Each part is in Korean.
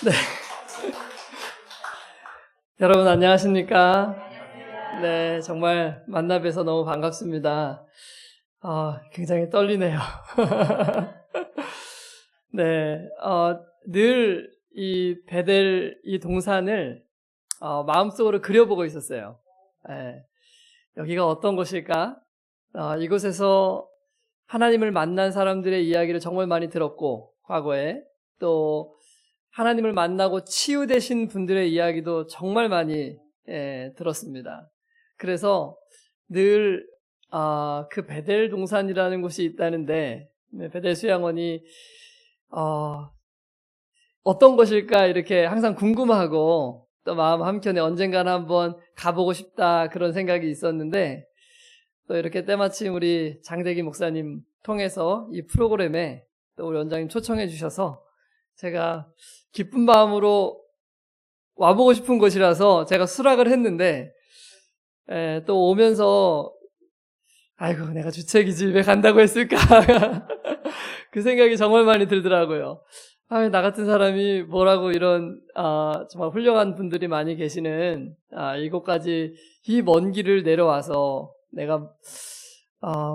네. 여러분 안녕하십니까? 네, 정말 만나 뵈서 너무 반갑습니다. 굉장히 떨리네요. 네, 늘 이 베델 이 동산을 마음속으로 그려보고 있었어요. 네, 여기가 어떤 곳일까? 이곳에서 하나님을 만난 사람들의 이야기를 정말 많이 들었고, 과거에 또 하나님을 만나고 치유되신 분들의 이야기도 정말 많이 들었습니다. 그래서 늘 그 베델 동산이라는 곳이 있다는데, 베델 수양원이 어떤 것일까 이렇게 항상 궁금하고 또 마음 한켠에 언젠가는 한번 가보고 싶다 그런 생각이 있었는데, 또 이렇게 때마침 우리 장대기 목사님 통해서 이 프로그램에 또 우리 원장님 초청해 주셔서 제가 기쁜 마음으로 와보고 싶은 곳이라서 제가 수락을 했는데, 또 오면서 아이고 내가 주책이지 왜 간다고 했을까 그 생각이 정말 많이 들더라고요. 나 같은 사람이 뭐라고 이런 정말 훌륭한 분들이 많이 계시는 이곳까지 이 먼 길을 내려와서 내가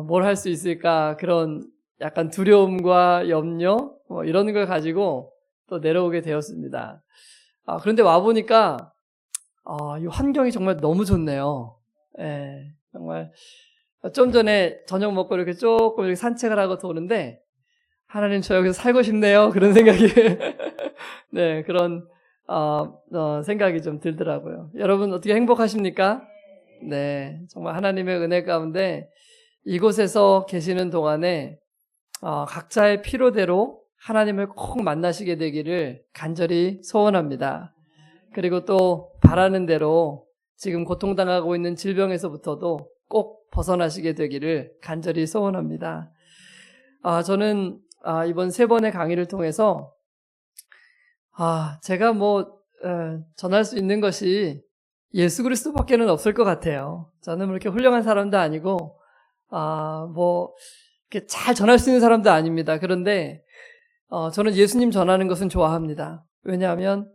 뭘 할 수 있을까, 그런 약간 두려움과 염려 이런 걸 가지고 또 내려오게 되었습니다. 그런데 와보니까 이 환경이 정말 너무 좋네요. 정말 좀 전에 저녁 먹고 이렇게 조금 이렇게 산책을 하고 도는데, 하나님 저 여기서 살고 싶네요 그런 생각이 네, 그런 생각이 좀 들더라고요. 여러분 어떻게 행복하십니까? 네, 정말 하나님의 은혜 가운데 이곳에서 계시는 동안에 각자의 필요대로 하나님을 꼭 만나시게 되기를 간절히 소원합니다. 그리고 또 바라는 대로 지금 고통당하고 있는 질병에서부터도 꼭 벗어나시게 되기를 간절히 소원합니다. 저는 이번 3번의 강의를 통해서 제가 전할 수 있는 것이 예수 그리스도밖에는 없을 것 같아요. 저는 그렇게 훌륭한 사람도 아니고 이렇게 잘 전할 수 있는 사람도 아닙니다. 그런데 저는 예수님 전하는 것은 좋아합니다. 왜냐하면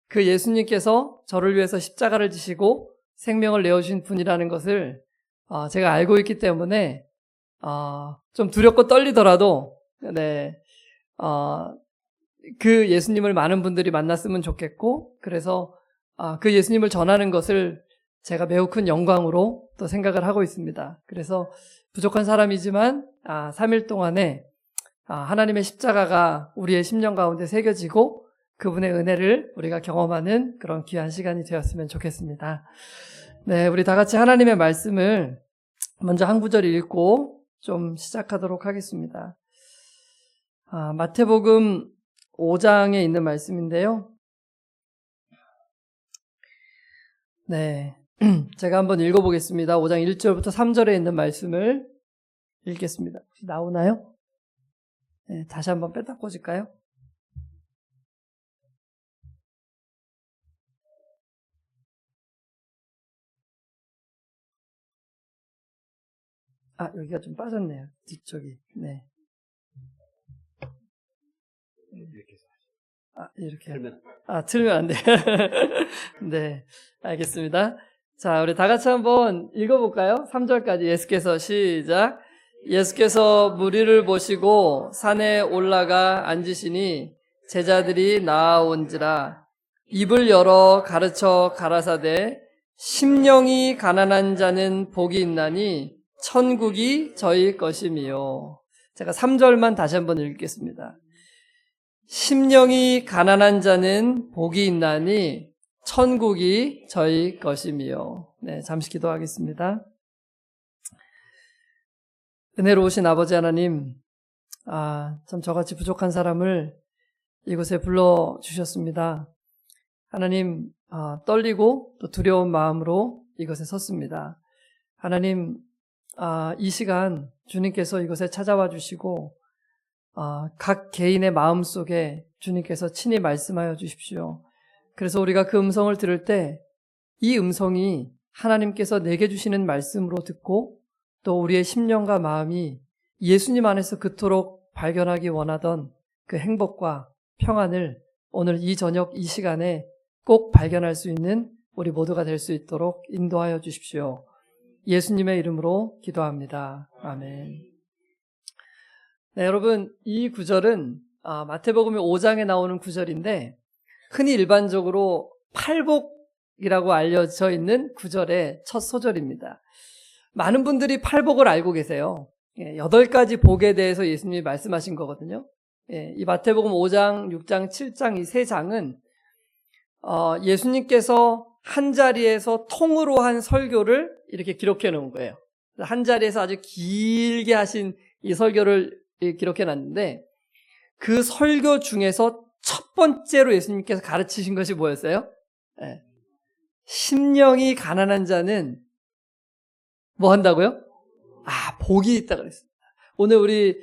그 예수님께서 저를 위해서 십자가를 지시고 생명을 내어주신 분이라는 것을 제가 알고 있기 때문에 좀 두렵고 떨리더라도 그 예수님을 많은 분들이 만났으면 좋겠고, 그래서 그 예수님을 전하는 것을 제가 매우 큰 영광으로 또 생각을 하고 있습니다. 그래서 부족한 사람이지만 3일 동안에 하나님의 십자가가 우리의 심령 가운데 새겨지고 그분의 은혜를 우리가 경험하는 그런 귀한 시간이 되었으면 좋겠습니다. 네, 우리 다 같이 하나님의 말씀을 먼저 한 구절 읽고 좀 시작하도록 하겠습니다. 마태복음 5장에 있는 말씀인데요. 네, 제가 한번 읽어보겠습니다. 5장 1절부터 3절에 있는 말씀을 읽겠습니다. 혹시 나오나요? 네, 다시 한번 뺐다 꽂을까요? 여기가 좀 빠졌네요. 뒤쪽이. 네. 이렇게. 틀면 안 돼요. 네. 알겠습니다. 자, 우리 다 같이 한번 읽어볼까요? 3절까지 예수께서 시작. 예수께서 무리를 보시고 산에 올라가 앉으시니 제자들이 나아온지라. 입을 열어 가르쳐 가라사대 심령이 가난한 자는 복이 있나니 천국이 저희 것임이요. 제가 3절만 다시 한번 읽겠습니다. 심령이 가난한 자는 복이 있나니 천국이 저희 것임이요. 네, 잠시 기도하겠습니다. 은혜로우신 아버지 하나님, 참 저같이 부족한 사람을 이곳에 불러주셨습니다. 하나님, 떨리고 또 두려운 마음으로 이곳에 섰습니다. 하나님, 이 시간 주님께서 이곳에 찾아와 주시고 각 개인의 마음 속에 주님께서 친히 말씀하여 주십시오. 그래서 우리가 그 음성을 들을 때 이 음성이 하나님께서 내게 주시는 말씀으로 듣고 또 우리의 심령과 마음이 예수님 안에서 그토록 발견하기 원하던 그 행복과 평안을 오늘 이 저녁 이 시간에 꼭 발견할 수 있는 우리 모두가 될 수 있도록 인도하여 주십시오. 예수님의 이름으로 기도합니다. 아멘. 네, 여러분, 이 구절은 마태복음 5장에 나오는 구절인데 흔히 일반적으로 팔복이라고 알려져 있는 구절의 첫 소절입니다. 많은 분들이 팔복을 알고 계세요. 8가지 복에 대해서 예수님이 말씀하신 거거든요. 이 마태복음 5장, 6장, 7장 이 세 장은 예수님께서 한 자리에서 통으로 한 설교를 이렇게 기록해 놓은 거예요. 한 자리에서 아주 길게 하신 이 설교를 기록해 놨는데 그 설교 중에서 첫 번째로 예수님께서 가르치신 것이 뭐였어요? 심령이 가난한 자는 뭐 한다고요? 복이 있다 그랬습니다. 오늘 우리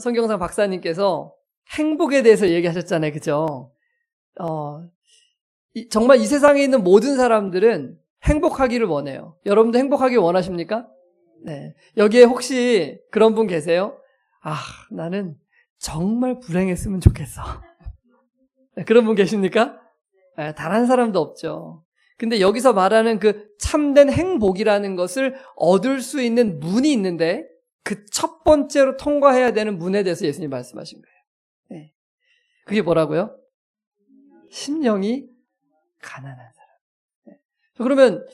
성경상 박사님께서 행복에 대해서 얘기하셨잖아요. 그죠? 정말 이 세상에 있는 모든 사람들은 행복하기를 원해요. 여러분도 행복하길 원하십니까? 네. 여기에 혹시 그런 분 계세요? 나는 정말 불행했으면 좋겠어. 네, 그런 분 계십니까? 네, 단 한 사람도 없죠. 근데 여기서 말하는 그 참된 행복이라는 것을 얻을 수 있는 문이 있는데 그 첫 번째로 통과해야 되는 문에 대해서 예수님이 말씀하신 거예요. 네. 그게 뭐라고요? 심령이 가난한 사람. 네. 그러면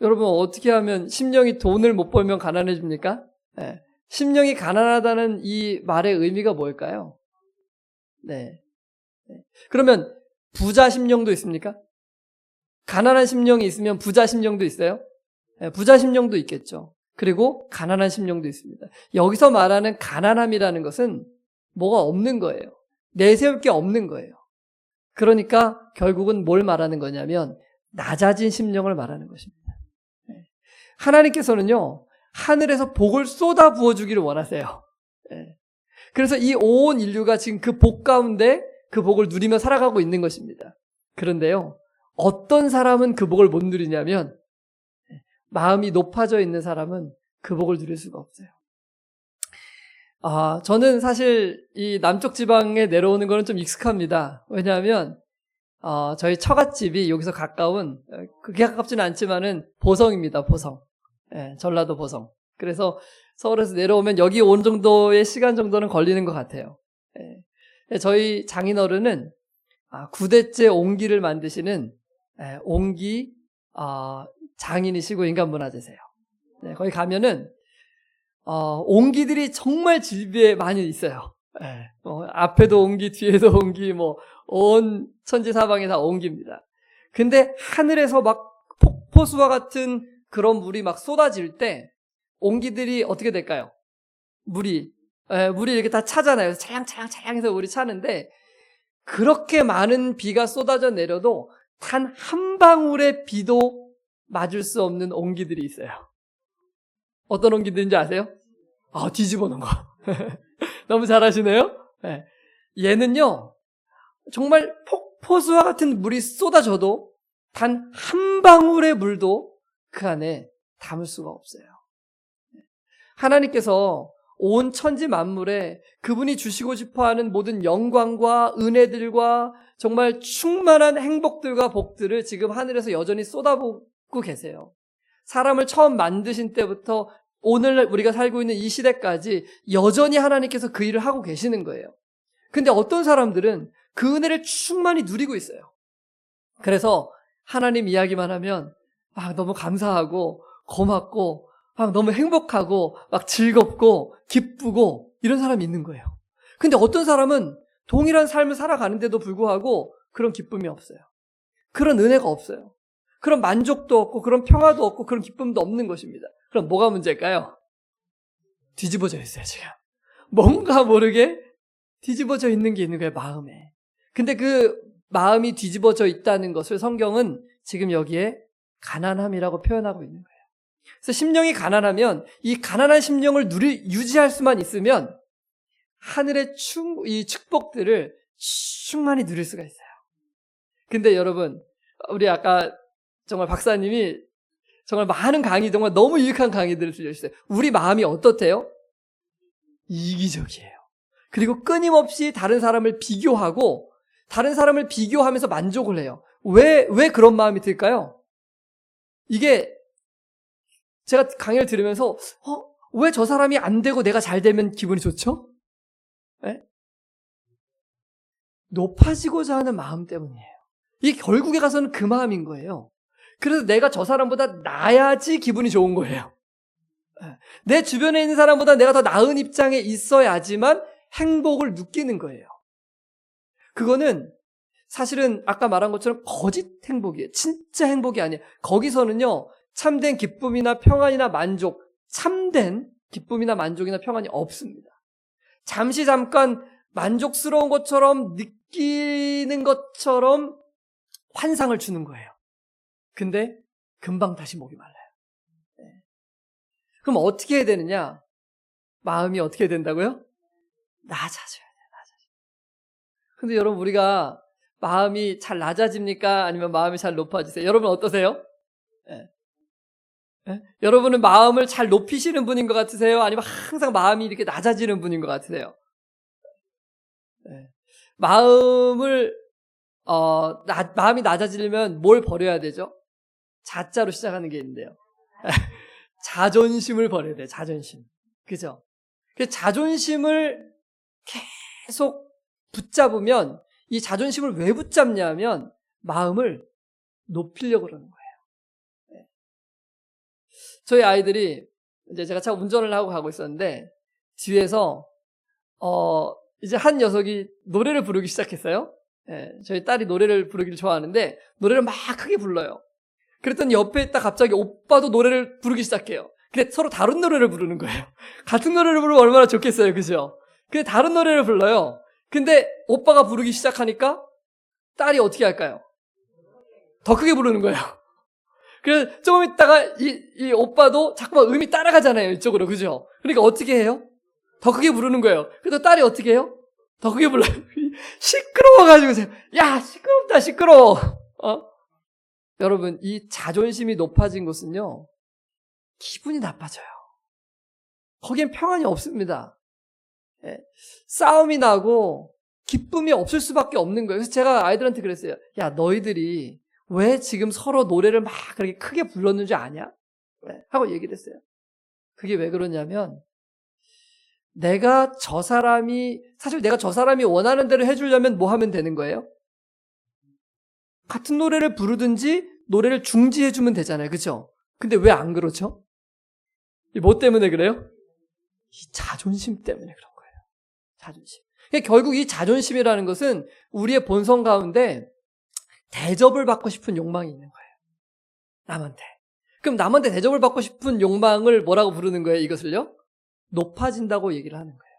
여러분 어떻게 하면 심령이 돈을 못 벌면 가난해집니까? 네. 심령이 가난하다는 이 말의 의미가 뭘까요? 네. 그러면 부자 심령도 있습니까? 가난한 심령이 있으면 부자 심령도 있어요? 네, 부자 심령도 있겠죠. 그리고 가난한 심령도 있습니다. 여기서 말하는 가난함이라는 것은 뭐가 없는 거예요. 내세울 게 없는 거예요. 그러니까 결국은 뭘 말하는 거냐면 낮아진 심령을 말하는 것입니다. 네. 하나님께서는요, 하늘에서 복을 쏟아 부어주기를 원하세요. 네. 그래서 이 온 인류가 지금 그 복 가운데 그 복을 누리며 살아가고 있는 것입니다. 그런데요, 어떤 사람은 그 복을 못 누리냐면 마음이 높아져 있는 사람은 그 복을 누릴 수가 없어요. 저는 사실 이 남쪽 지방에 내려오는 거는 좀 익숙합니다. 왜냐하면 저희 처갓집이 여기서 가까운, 그렇게 가깝지는 않지만은 보성입니다. 보성. 예, 전라도 보성. 그래서 서울에서 내려오면 여기 온 정도의 시간 정도는 걸리는 것 같아요. 예. 저희 장인어른은 9대째 옹기를 만드시는 옹기 장인이시고 인간문화재세요. 네, 거기 가면은 옹기들이 정말 질비에 많이 있어요. 네, 앞에도 옹기, 뒤에도 옹기, 온 천지사방에 다 옹기입니다. 근데 하늘에서 막 폭포수와 같은 그런 물이 막 쏟아질 때 옹기들이 어떻게 될까요? 물이 이렇게 다 차잖아요. 차량해서 물이 차는데 그렇게 많은 비가 쏟아져 내려도 단 한 방울의 비도 맞을 수 없는 옹기들이 있어요. 어떤 옹기들인지 아세요? 뒤집어 놓은 거. 너무 잘하시네요. 네. 얘는요, 정말 폭포수와 같은 물이 쏟아져도 단 한 방울의 물도 그 안에 담을 수가 없어요. 하나님께서 온 천지 만물에 그분이 주시고 싶어하는 모든 영광과 은혜들과 정말 충만한 행복들과 복들을 지금 하늘에서 여전히 쏟아붓고 계세요. 사람을 처음 만드신 때부터 오늘 우리가 살고 있는 이 시대까지 여전히 하나님께서 그 일을 하고 계시는 거예요. 근데 어떤 사람들은 그 은혜를 충만히 누리고 있어요. 그래서 하나님 이야기만 하면 너무 감사하고 고맙고 너무 행복하고 막 즐겁고 기쁘고 이런 사람이 있는 거예요. 근데 어떤 사람은 동일한 삶을 살아가는데도 불구하고 그런 기쁨이 없어요. 그런 은혜가 없어요. 그런 만족도 없고 그런 평화도 없고 그런 기쁨도 없는 것입니다. 그럼 뭐가 문제일까요? 뒤집어져 있어요, 지금. 뭔가 모르게 뒤집어져 있는 게 있는 거예요, 마음에. 근데 그 마음이 뒤집어져 있다는 것을 성경은 지금 여기에 가난함이라고 표현하고 있는 거예요. 그래서 심령이 가난하면 이 가난한 심령을 유지할 수만 있으면 하늘의 이 축복들을 충만히 누릴 수가 있어요. 근데 여러분, 우리 아까 정말 박사님이 정말 많은 강의, 정말 너무 유익한 강의들을 들려주셨어요. 우리 마음이 어떻대요? 이기적이에요. 그리고 끊임없이 다른 사람을 비교하고 다른 사람을 비교하면서 만족을 해요. 왜 그런 마음이 들까요? 이게 제가 강의를 들으면서 왜 저 사람이 안 되고 내가 잘 되면 기분이 좋죠? 네? 높아지고자 하는 마음 때문이에요. 이게 결국에 가서는 그 마음인 거예요. 그래서 내가 저 사람보다 나아야지 기분이 좋은 거예요. 내 주변에 있는 사람보다 내가 더 나은 입장에 있어야지만 행복을 느끼는 거예요. 그거는 사실은 아까 말한 것처럼 거짓 행복이에요. 진짜 행복이 아니에요. 거기서는요, 참된 기쁨이나 평안이나 만족, 참된 기쁨이나 만족이나 평안이 없습니다. 잠깐 만족스러운 것처럼 느끼는 것처럼 환상을 주는 거예요. 근데 금방 다시 목이 말라요. 그럼 어떻게 해야 되느냐? 마음이 어떻게 된다고요? 낮아져야 돼요. 근데 여러분, 우리가 마음이 잘 낮아집니까? 아니면 마음이 잘 높아지세요? 여러분 어떠세요? 여러분은 마음을 잘 높이시는 분인 것 같으세요? 아니면 항상 마음이 이렇게 낮아지는 분인 것 같으세요? 마음이 낮아지려면 뭘 버려야 되죠? 자자로 시작하는 게 있는데요. 자존심을 버려야 돼요. 자존심. 그죠? 그 자존심을 계속 붙잡으면, 이 자존심을 왜 붙잡냐면 마음을 높이려고 그러는 거예요. 저희 아이들이 이제 제가 차 운전을 하고 가고 있었는데 뒤에서 이제 한 녀석이 노래를 부르기 시작했어요. 저희 딸이 노래를 부르기를 좋아하는데 노래를 막 크게 불러요. 그랬더니 옆에 있다 갑자기 오빠도 노래를 부르기 시작해요. 근데 서로 다른 노래를 부르는 거예요. 같은 노래를 부르면 얼마나 좋겠어요. 그죠? 근데 다른 노래를 불러요. 근데 오빠가 부르기 시작하니까 딸이 어떻게 할까요? 더 크게 부르는 거예요. 그래서 조금 있다가 이 오빠도 자꾸만 음이 따라가잖아요. 이쪽으로. 그죠? 그러니까 어떻게 해요? 더 크게 부르는 거예요. 그래서 딸이 어떻게 해요? 더 크게 불러요. 시끄러워가지고, 야, 시끄럽다, 시끄러워. 여러분, 이 자존심이 높아진 곳은요, 기분이 나빠져요. 거기엔 평안이 없습니다. 싸움이 나고 기쁨이 없을 수밖에 없는 거예요. 그래서 제가 아이들한테 그랬어요. 야, 너희들이 왜 지금 서로 노래를 막 그렇게 크게 불렀는 줄 아냐? 하고 얘기를 했어요. 그게 왜 그러냐면, 사실 내가 저 사람이 원하는 대로 해주려면 뭐 하면 되는 거예요? 같은 노래를 부르든지 노래를 중지해주면 되잖아요. 그죠? 근데 왜 안 그렇죠? 뭐 때문에 그래요? 이 자존심 때문에 그런 거예요. 자존심. 그러니까 결국 이 자존심이라는 것은 우리의 본성 가운데 대접을 받고 싶은 욕망이 있는 거예요. 남한테. 그럼 남한테 대접을 받고 싶은 욕망을 뭐라고 부르는 거예요? 이것을요? 높아진다고 얘기를 하는 거예요.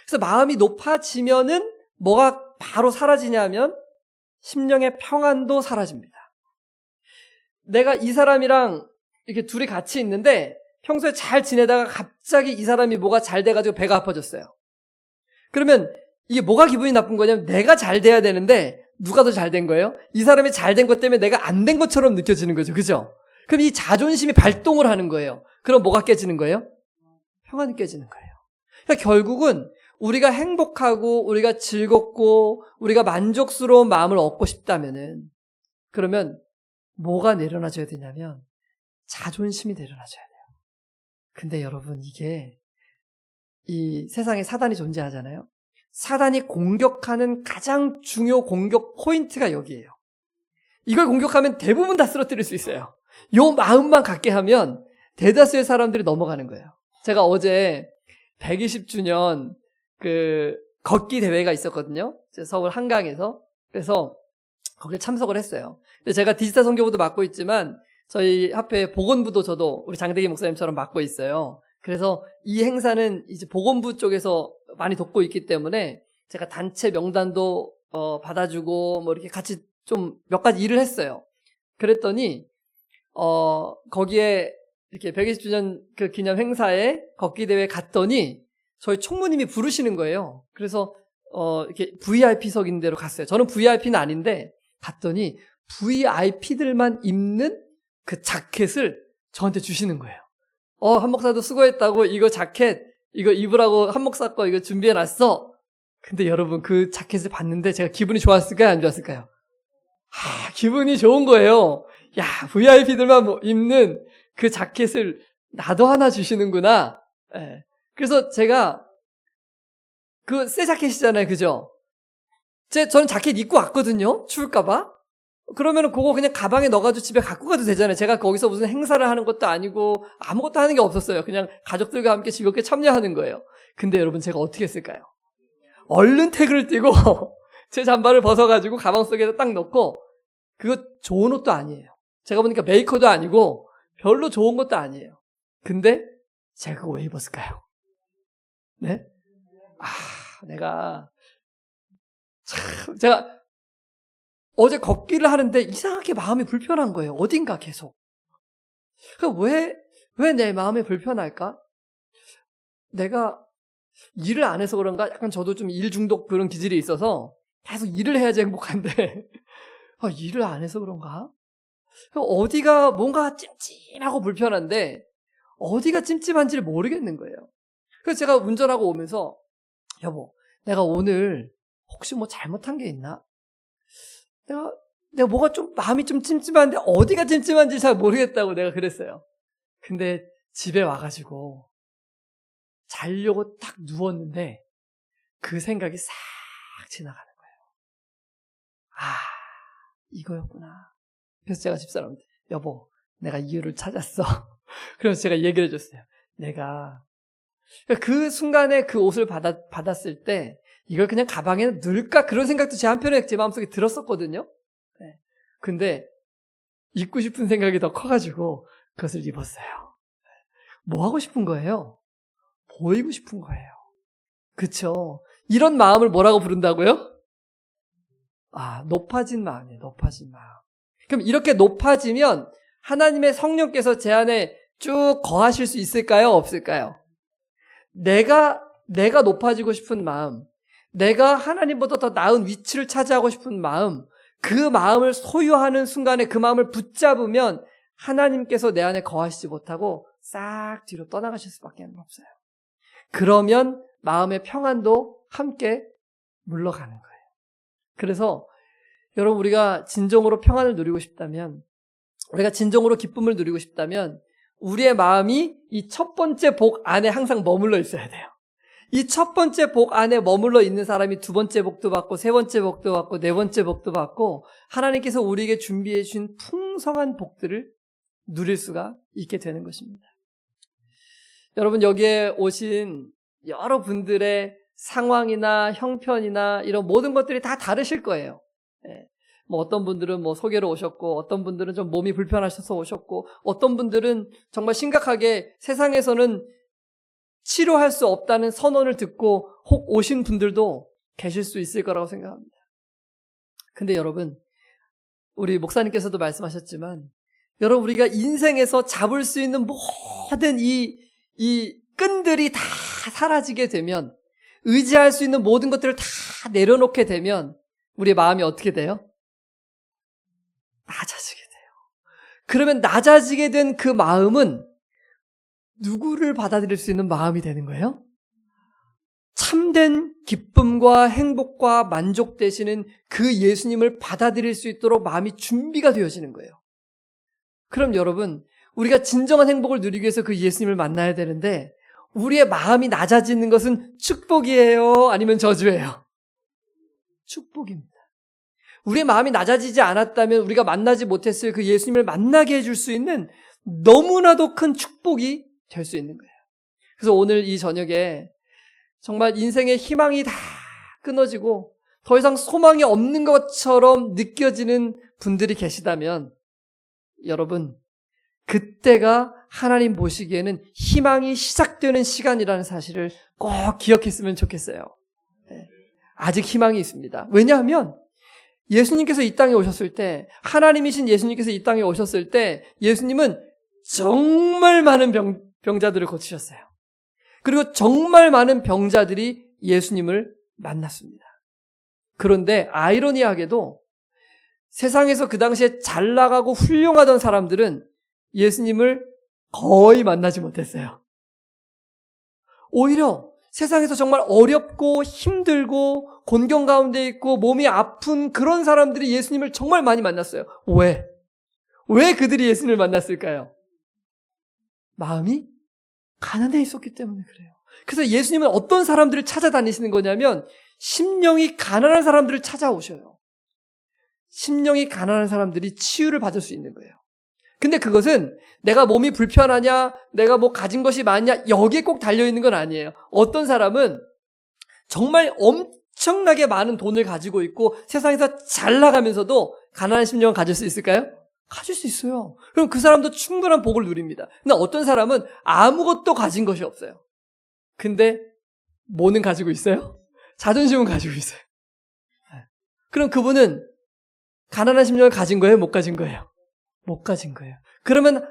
그래서 마음이 높아지면은 뭐가 바로 사라지냐면 심령의 평안도 사라집니다. 내가 이 사람이랑 이렇게 둘이 같이 있는데 평소에 잘 지내다가 갑자기 이 사람이 뭐가 잘 돼가지고 배가 아파졌어요. 그러면 이게 뭐가 기분이 나쁜 거냐면 내가 잘 돼야 되는데 누가 더 잘 된 거예요? 이 사람이 잘 된 것 때문에 내가 안 된 것처럼 느껴지는 거죠. 그죠? 그럼 이 자존심이 발동을 하는 거예요. 그럼 뭐가 깨지는 거예요? 평안이 깨지는 거예요. 그러니까 결국은 우리가 행복하고 우리가 즐겁고 우리가 만족스러운 마음을 얻고 싶다면은 그러면 뭐가 내려놔줘야 되냐면 자존심이 내려놔줘야 돼요. 근데 여러분 이게 이 세상에 사단이 존재하잖아요. 사단이 공격하는 가장 중요 공격 포인트가 여기예요. 이걸 공격하면 대부분 다 쓰러뜨릴 수 있어요. 요 마음만 갖게 하면 대다수의 사람들이 넘어가는 거예요. 제가 어제 120주년 걷기 대회가 있었거든요. 서울 한강에서. 그래서 거기에 참석을 했어요. 근데 제가 디지털 선교부도 맡고 있지만 저희 합회 보건부도 저도 우리 장대기 목사님처럼 맡고 있어요. 그래서 이 행사는 이제 보건부 쪽에서 많이 돕고 있기 때문에 제가 단체 명단도 받아주고 뭐 이렇게 같이 좀 몇 가지 일을 했어요. 그랬더니 거기에 이렇게 120주년 그 기념 행사에 걷기 대회 갔더니 저희 총무님이 부르시는 거예요. 그래서 이렇게 VIP석 있는 데로 갔어요. 저는 VIP는 아닌데 갔더니 VIP들만 입는 그 자켓을 저한테 주시는 거예요. 한 목사도 수고했다고 이거 자켓 이거 입으라고 한 목사 거 이거 준비해 놨어. 근데 여러분 그 자켓을 봤는데 제가 기분이 좋았을까요? 안 좋았을까요? 기분이 좋은 거예요. 야, VIP들만 입는 그 자켓을 나도 하나 주시는구나. 예. 그래서 제가 그 새 자켓이잖아요. 그죠? 저는 자켓 입고 왔거든요. 추울까봐. 그러면은 그거 그냥 가방에 넣어가지고 집에 갖고 가도 되잖아요. 제가 거기서 무슨 행사를 하는 것도 아니고 아무것도 하는 게 없었어요. 그냥 가족들과 함께 즐겁게 참여하는 거예요. 근데 여러분 제가 어떻게 했을까요? 얼른 태그를 띄고 제 잠바를 벗어가지고 가방 속에다 딱 넣고, 그거 좋은 옷도 아니에요. 제가 보니까 메이커도 아니고 별로 좋은 것도 아니에요. 근데 제가 그거 왜 입었을까요? 네? 제가 어제 걷기를 하는데 이상하게 마음이 불편한 거예요. 어딘가 계속. 왜 내 마음이 불편할까? 내가 일을 안 해서 그런가? 약간 저도 좀 일 중독 그런 기질이 있어서 계속 일을 해야지 행복한데 일을 안 해서 그런가? 어디가 뭔가 찜찜하고 불편한데 어디가 찜찜한지를 모르겠는 거예요. 그래서 제가 운전하고 오면서 여보, 내가 오늘 혹시 뭐 잘못한 게 있나? 내가 뭐가 좀 마음이 좀 찜찜한데 어디가 찜찜한지 잘 모르겠다고 내가 그랬어요. 근데 집에 와가지고 자려고 딱 누웠는데 그 생각이 싹 지나가는 거예요. 이거였구나. 그래서 제가 집사람한테 여보, 내가 이유를 찾았어. 그래서 제가 얘기를 해줬어요. 내가 그 순간에 그 옷을 받았을 때 이걸 그냥 가방에 넣을까? 그런 생각도 제 한편에 제 마음속에 들었었거든요. 네. 근데 입고 싶은 생각이 더 커가지고 그것을 입었어요. 뭐 하고 싶은 거예요? 보이고 싶은 거예요. 그쵸? 이런 마음을 뭐라고 부른다고요? 높아진 마음이에요. 높아진 마음. 그럼 이렇게 높아지면 하나님의 성령께서 제 안에 쭉 거하실 수 있을까요? 없을까요? 내가 높아지고 싶은 마음, 내가 하나님보다 더 나은 위치를 차지하고 싶은 마음, 그 마음을 소유하는 순간에 그 마음을 붙잡으면 하나님께서 내 안에 거하시지 못하고 싹 뒤로 떠나가실 수밖에 없어요. 그러면 마음의 평안도 함께 물러가는 거예요. 그래서 여러분, 우리가 진정으로 평안을 누리고 싶다면, 우리가 진정으로 기쁨을 누리고 싶다면 우리의 마음이 이 첫 번째 복 안에 항상 머물러 있어야 돼요. 이 첫 번째 복 안에 머물러 있는 사람이 두 번째 복도 받고 세 번째 복도 받고 네 번째 복도 받고 하나님께서 우리에게 준비해 주신 풍성한 복들을 누릴 수가 있게 되는 것입니다. 여러분, 여기에 오신 여러분들의 상황이나 형편이나 이런 모든 것들이 다 다르실 거예요. 뭐 어떤 분들은 뭐 소개로 오셨고, 어떤 분들은 좀 몸이 불편하셔서 오셨고, 어떤 분들은 정말 심각하게 세상에서는 치료할 수 없다는 선언을 듣고 혹 오신 분들도 계실 수 있을 거라고 생각합니다. 근데 여러분, 우리 목사님께서도 말씀하셨지만, 여러분, 우리가 인생에서 잡을 수 있는 모든 이 끈들이 다 사라지게 되면, 의지할 수 있는 모든 것들을 다 내려놓게 되면 우리의 마음이 어떻게 돼요? 낮아지게 돼요. 그러면 낮아지게 된 그 마음은 누구를 받아들일 수 있는 마음이 되는 거예요? 참된 기쁨과 행복과 만족 되시는 그 예수님을 받아들일 수 있도록 마음이 준비가 되어지는 거예요. 그럼 여러분, 우리가 진정한 행복을 누리기 위해서 그 예수님을 만나야 되는데 우리의 마음이 낮아지는 것은 축복이에요? 아니면 저주예요? 축복입니다. 우리의 마음이 낮아지지 않았다면 우리가 만나지 못했을 그 예수님을 만나게 해줄 수 있는 너무나도 큰 축복이 될 수 있는 거예요. 그래서 오늘 이 저녁에 정말 인생의 희망이 다 끊어지고 더 이상 소망이 없는 것처럼 느껴지는 분들이 계시다면 여러분, 그때가 하나님 보시기에는 희망이 시작되는 시간이라는 사실을 꼭 기억했으면 좋겠어요. 아직 희망이 있습니다. 왜냐하면 예수님께서 이 땅에 오셨을 때, 하나님이신 예수님께서 이 땅에 오셨을 때 예수님은 정말 많은 병자들을 고치셨어요. 그리고 정말 많은 병자들이 예수님을 만났습니다. 그런데 아이러니하게도 세상에서 그 당시에 잘 나가고 훌륭하던 사람들은 예수님을 거의 만나지 못했어요. 오히려 세상에서 정말 어렵고 힘들고 곤경 가운데 있고 몸이 아픈 그런 사람들이 예수님을 정말 많이 만났어요. 왜? 왜 그들이 예수님을 만났을까요? 마음이 가난해 있었기 때문에 그래요. 그래서 예수님은 어떤 사람들을 찾아다니시는 거냐면 심령이 가난한 사람들을 찾아오셔요. 심령이 가난한 사람들이 치유를 받을 수 있는 거예요. 근데 그것은 내가 몸이 불편하냐, 내가 뭐 가진 것이 많냐, 여기에 꼭 달려있는 건 아니에요. 어떤 사람은 정말 엄청나게 많은 돈을 가지고 있고 세상에서 잘 나가면서도 가난한 심령을 가질 수 있을까요? 가질 수 있어요. 그럼 그 사람도 충분한 복을 누립니다. 근데 어떤 사람은 아무것도 가진 것이 없어요. 근데 뭐는 가지고 있어요? 자존심은 가지고 있어요. 그럼 그분은 가난한 심령을 가진 거예요? 못 가진 거예요? 못 가진 거예요. 그러면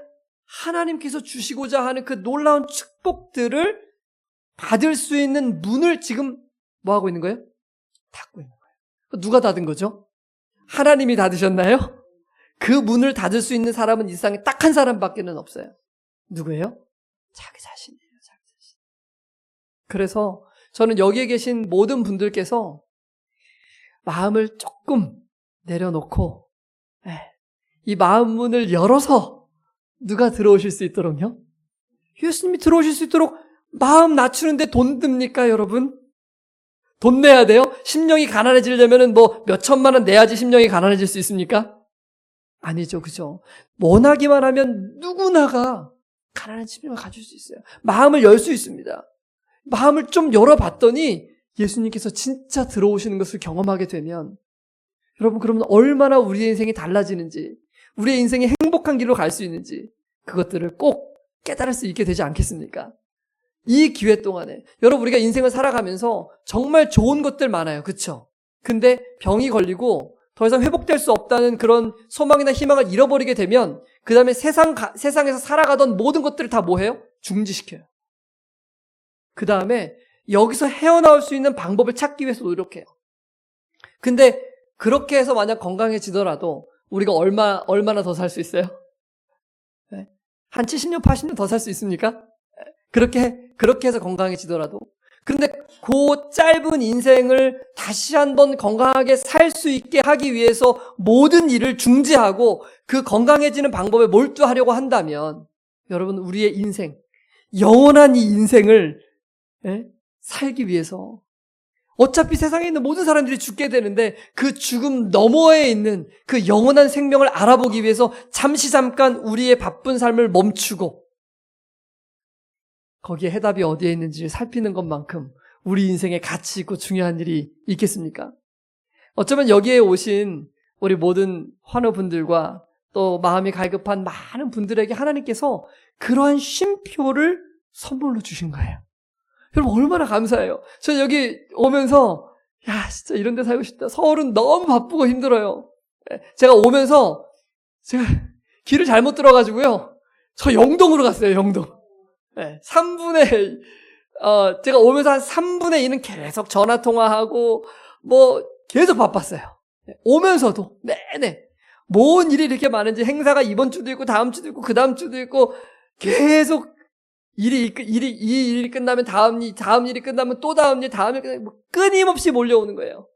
하나님께서 주시고자 하는 그 놀라운 축복들을 받을 수 있는 문을 지금 뭐 하고 있는 거예요? 닫고 있는 거예요. 누가 닫은 거죠? 하나님이 닫으셨나요? 그 문을 닫을 수 있는 사람은 이 세상에 딱 한 사람밖에는 없어요. 누구예요? 자기 자신이에요. 자기 자신. 그래서 저는 여기에 계신 모든 분들께서 마음을 조금 내려놓고 이 마음 문을 열어서 누가 들어오실 수 있도록요? 예수님이 들어오실 수 있도록 마음 낮추는데 돈 듭니까, 여러분? 돈 내야 돼요? 심령이 가난해지려면 뭐 몇 천만 원 내야지 심령이 가난해질 수 있습니까? 아니죠, 그죠? 원하기만 하면 누구나가 가난한 심령을 가질 수 있어요. 마음을 열 수 있습니다. 마음을 좀 열어봤더니 예수님께서 진짜 들어오시는 것을 경험하게 되면 여러분, 그러면 얼마나 우리의 인생이 달라지는지, 우리의 인생이 행복한 길로 갈 수 있는지 그것들을 꼭 깨달을 수 있게 되지 않겠습니까? 이 기회 동안에 여러분, 우리가 인생을 살아가면서 정말 좋은 것들 많아요. 그렇죠? 근데 병이 걸리고 더 이상 회복될 수 없다는 그런 소망이나 희망을 잃어버리게 되면 그 다음에 세상에서 살아가던 모든 것들을 다 뭐해요? 중지시켜요. 그 다음에 여기서 헤어나올 수 있는 방법을 찾기 위해서 노력해요. 근데 그렇게 해서 만약 건강해지더라도 우리가 얼마나 더 살 수 있어요? 네? 한 70년, 80년 더 살 수 있습니까? 그렇게 해서 건강해지더라도. 그런데 그 짧은 인생을 다시 한번 건강하게 살 수 있게 하기 위해서 모든 일을 중지하고 그 건강해지는 방법에 몰두하려고 한다면 여러분, 우리의 인생, 영원한 이 인생을 살기 위해서 어차피 세상에 있는 모든 사람들이 죽게 되는데 그 죽음 너머에 있는 그 영원한 생명을 알아보기 위해서 잠깐 우리의 바쁜 삶을 멈추고 거기에 해답이 어디에 있는지를 살피는 것만큼 우리 인생에 가치 있고 중요한 일이 있겠습니까? 어쩌면 여기에 오신 우리 모든 환우분들과 또 마음이 갈급한 많은 분들에게 하나님께서 그러한 쉼표를 선물로 주신 거예요. 여러분, 얼마나 감사해요. 저 여기 오면서 진짜 이런 데 살고 싶다. 서울은 너무 바쁘고 힘들어요. 제가 오면서 제가 길을 잘못 들어가지고요. 저 영동으로 갔어요. 영동. 3분의 제가 오면서 한 3분의 2는 계속 전화통화하고 뭐 계속 바빴어요. 오면서도 내내 뭔 일이 이렇게 많은지, 행사가 이번 주도 있고 다음 주도 있고 그 다음 주도 있고 계속 이 일이 끝나면 다음 일이 끝나면 또 다음 일이 끝나면 뭐 끊임없이 몰려오는 거예요.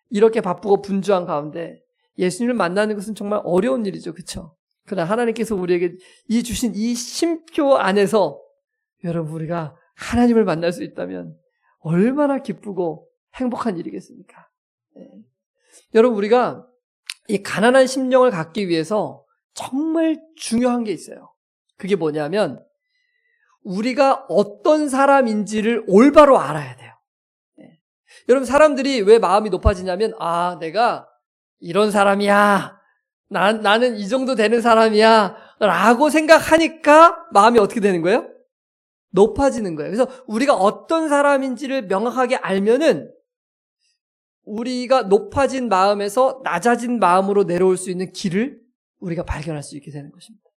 이렇게 바쁘고 분주한 가운데 예수님을 만나는 것은 정말 어려운 일이죠. 그렇죠? 그러나 하나님께서 우리에게 주신 이 쉼표 안에서 여러분, 우리가 하나님을 만날 수 있다면 얼마나 기쁘고 행복한 일이겠습니까? 여러분, 우리가 이 가난한 심령을 갖기 위해서 정말 중요한 게 있어요. 그게 뭐냐면 우리가 어떤 사람인지를 올바로 알아야 돼요. 여러분, 사람들이 왜 마음이 높아지냐면 내가 이런 사람이야, 나는 이 정도 되는 사람이야 라고 생각하니까 마음이 어떻게 되는 거예요? 높아지는 거예요. 그래서 우리가 어떤 사람인지를 명확하게 알면은 우리가 높아진 마음에서 낮아진 마음으로 내려올 수 있는 길을 우리가 발견할 수 있게 되는 것입니다.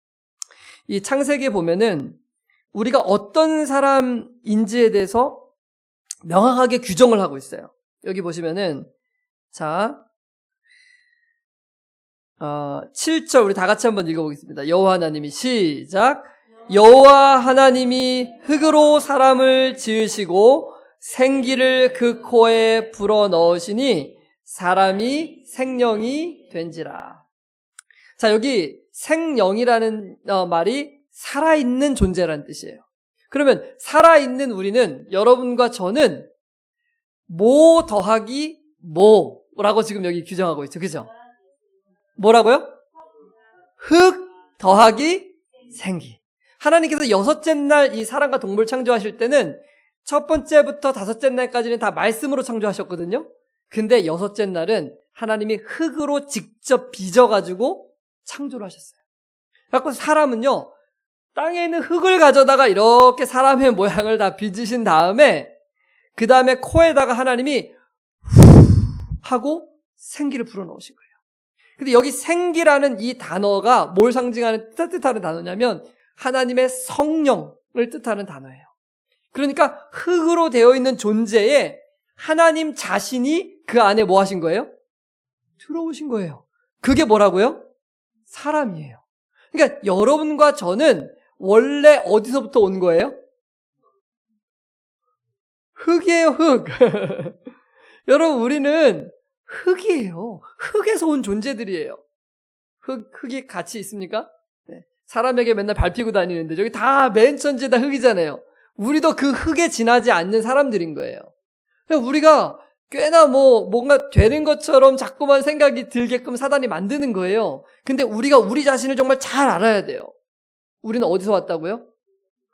이 창세기에 보면은 우리가 어떤 사람인지에 대해서 명확하게 규정을 하고 있어요. 여기 보시면은 7절 우리 다 같이 한번 읽어보겠습니다. 여호와 하나님이 시작. 여호와 하나님이 흙으로 사람을 지으시고 생기를 그 코에 불어넣으시니 사람이 생령이 된지라. 자, 여기 생령이라는 말이 살아있는 존재라는 뜻이에요. 그러면 살아있는 우리는, 여러분과 저는 모 더하기 모라고 지금 여기 규정하고 있죠. 그죠? 뭐라고요? 흙 더하기 생기. 하나님께서 여섯째 날 이 사람과 동물 창조하실 때는 첫 번째부터 다섯째 날까지는 다 말씀으로 창조하셨거든요. 근데 여섯째 날은 하나님이 흙으로 직접 빚어가지고 창조를 하셨어요. 그래서 사람은요, 땅에 있는 흙을 가져다가 이렇게 사람의 모양을 다 빚으신 다음에 그 다음에 코에다가 하나님이 후 하고 생기를 불어넣으신 거예요. 근데 여기 생기라는 이 단어가 뭘 상징하는, 뜻하는 단어냐면 하나님의 성령을 뜻하는 단어예요. 그러니까 흙으로 되어 있는 존재에 하나님 자신이 그 안에 뭐 하신 거예요? 들어오신 거예요. 그게 뭐라고요? 사람이에요. 그러니까 여러분과 저는 원래 어디서부터 온 거예요? 흙이에요, 흙. 여러분, 우리는 흙이에요. 흙에서 온 존재들이에요. 흙이 같이 있습니까? 네. 사람에게 맨날 밟히고 다니는데 저기 다 맨 천지에 다 흙이잖아요. 우리도 그 흙에 지나지 않는 사람들인 거예요. 우리가 꽤나 뭔가 되는 것처럼 자꾸만 생각이 들게끔 사단이 만드는 거예요. 근데 우리가 우리 자신을 정말 잘 알아야 돼요. 우리는 어디서 왔다고요?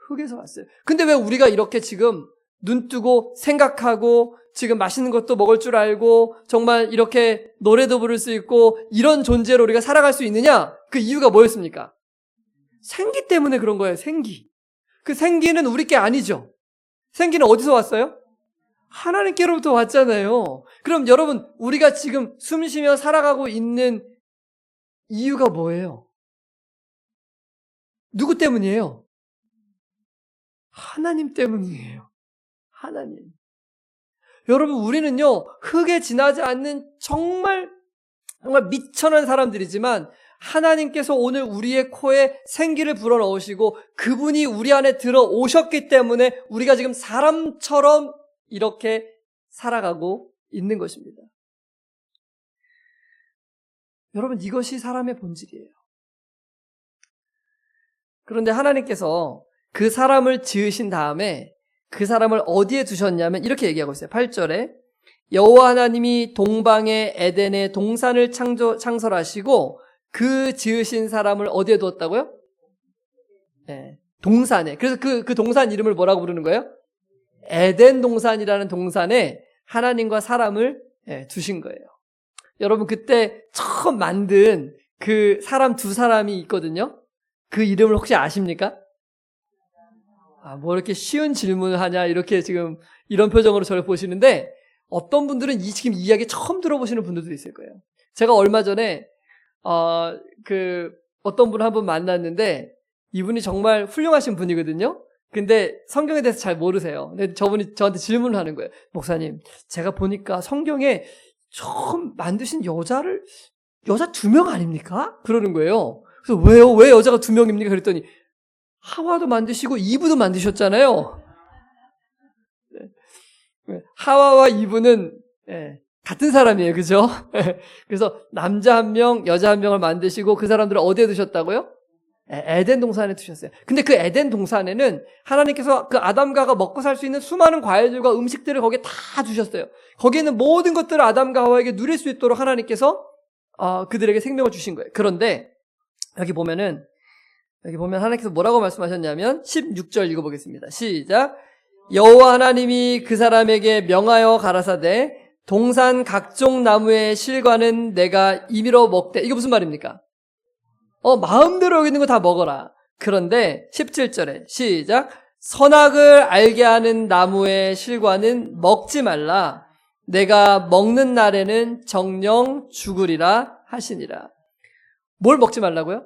흙에서 왔어요. 근데 왜 우리가 이렇게 지금 눈 뜨고 생각하고 지금 맛있는 것도 먹을 줄 알고 정말 이렇게 노래도 부를 수 있고 이런 존재로 우리가 살아갈 수 있느냐? 그 이유가 뭐였습니까? 생기 때문에 그런 거예요. 생기. 그 생기는 우리 게 아니죠. 생기는 어디서 왔어요? 하나님께로부터 왔잖아요. 그럼 여러분, 우리가 지금 숨 쉬며 살아가고 있는 이유가 뭐예요? 누구 때문이에요? 하나님 때문이에요. 하나님. 여러분, 우리는요, 흙에 지나지 않는 정말 미천한 사람들이지만 하나님께서 오늘 우리의 코에 생기를 불어넣으시고 그분이 우리 안에 들어오셨기 때문에 우리가 지금 사람처럼 이렇게 살아가고 있는 것입니다. 여러분, 이것이 사람의 본질이에요. 그런데 하나님께서 그 사람을 지으신 다음에 그 사람을 어디에 두셨냐면 이렇게 얘기하고 있어요. 8절에 여호와 하나님이 동방의 에덴의 동산을 창설하시고 그 지으신 사람을 어디에 두었다고요? 네, 동산에. 그래서 그 동산 이름을 뭐라고 부르는 거예요? 에덴 동산이라는 동산에 하나님과 사람을 두신 거예요. 여러분, 그때 처음 만든 그 사람 두 사람이 있거든요. 그 이름을 혹시 아십니까? 뭐 이렇게 쉬운 질문을 하냐, 이렇게 지금 이런 표정으로 저를 보시는데, 어떤 분들은 지금 이 이야기 처음 들어보시는 분들도 있을 거예요. 제가 얼마 전에, 어떤 분을 한 분 만났는데, 이분이 정말 훌륭하신 분이거든요. 근데 성경에 대해서 잘 모르세요. 근데 저분이 저한테 질문을 하는 거예요. 목사님, 제가 보니까 성경에 처음 만드신 여자 2명 아닙니까? 그러는 거예요. 그래서 왜요? 왜 여자가 2명입니까? 그랬더니 하와도 만드시고 이브도 만드셨잖아요. 하와와 이브는 같은 사람이에요. 그죠? 그래서 남자 1명, 여자 1명을 만드시고 그 사람들을 어디에 두셨다고요? 에덴 동산에 두셨어요. 근데 그 에덴 동산에는 하나님께서 그 아담과 하와가 먹고 살 수 있는 수많은 과일들과 음식들을 거기에 다 두셨어요. 거기에 있는 모든 것들을 아담과 하와에게 누릴 수 있도록 하나님께서 그들에게 생명을 주신 거예요. 그런데 여기 보면 하나님께서 뭐라고 말씀하셨냐면 16절 읽어보겠습니다. 시작. 여호와 하나님이 그 사람에게 명하여 가라사대 동산 각종 나무의 실과는 내가 임의로 먹되. 이거 무슨 말입니까? 마음대로 여기 있는 거 다 먹어라. 그런데 17절에 시작. 선악을 알게 하는 나무의 실과는 먹지 말라. 내가 먹는 날에는 정녕 죽으리라 하시니라. 뭘 먹지 말라고요?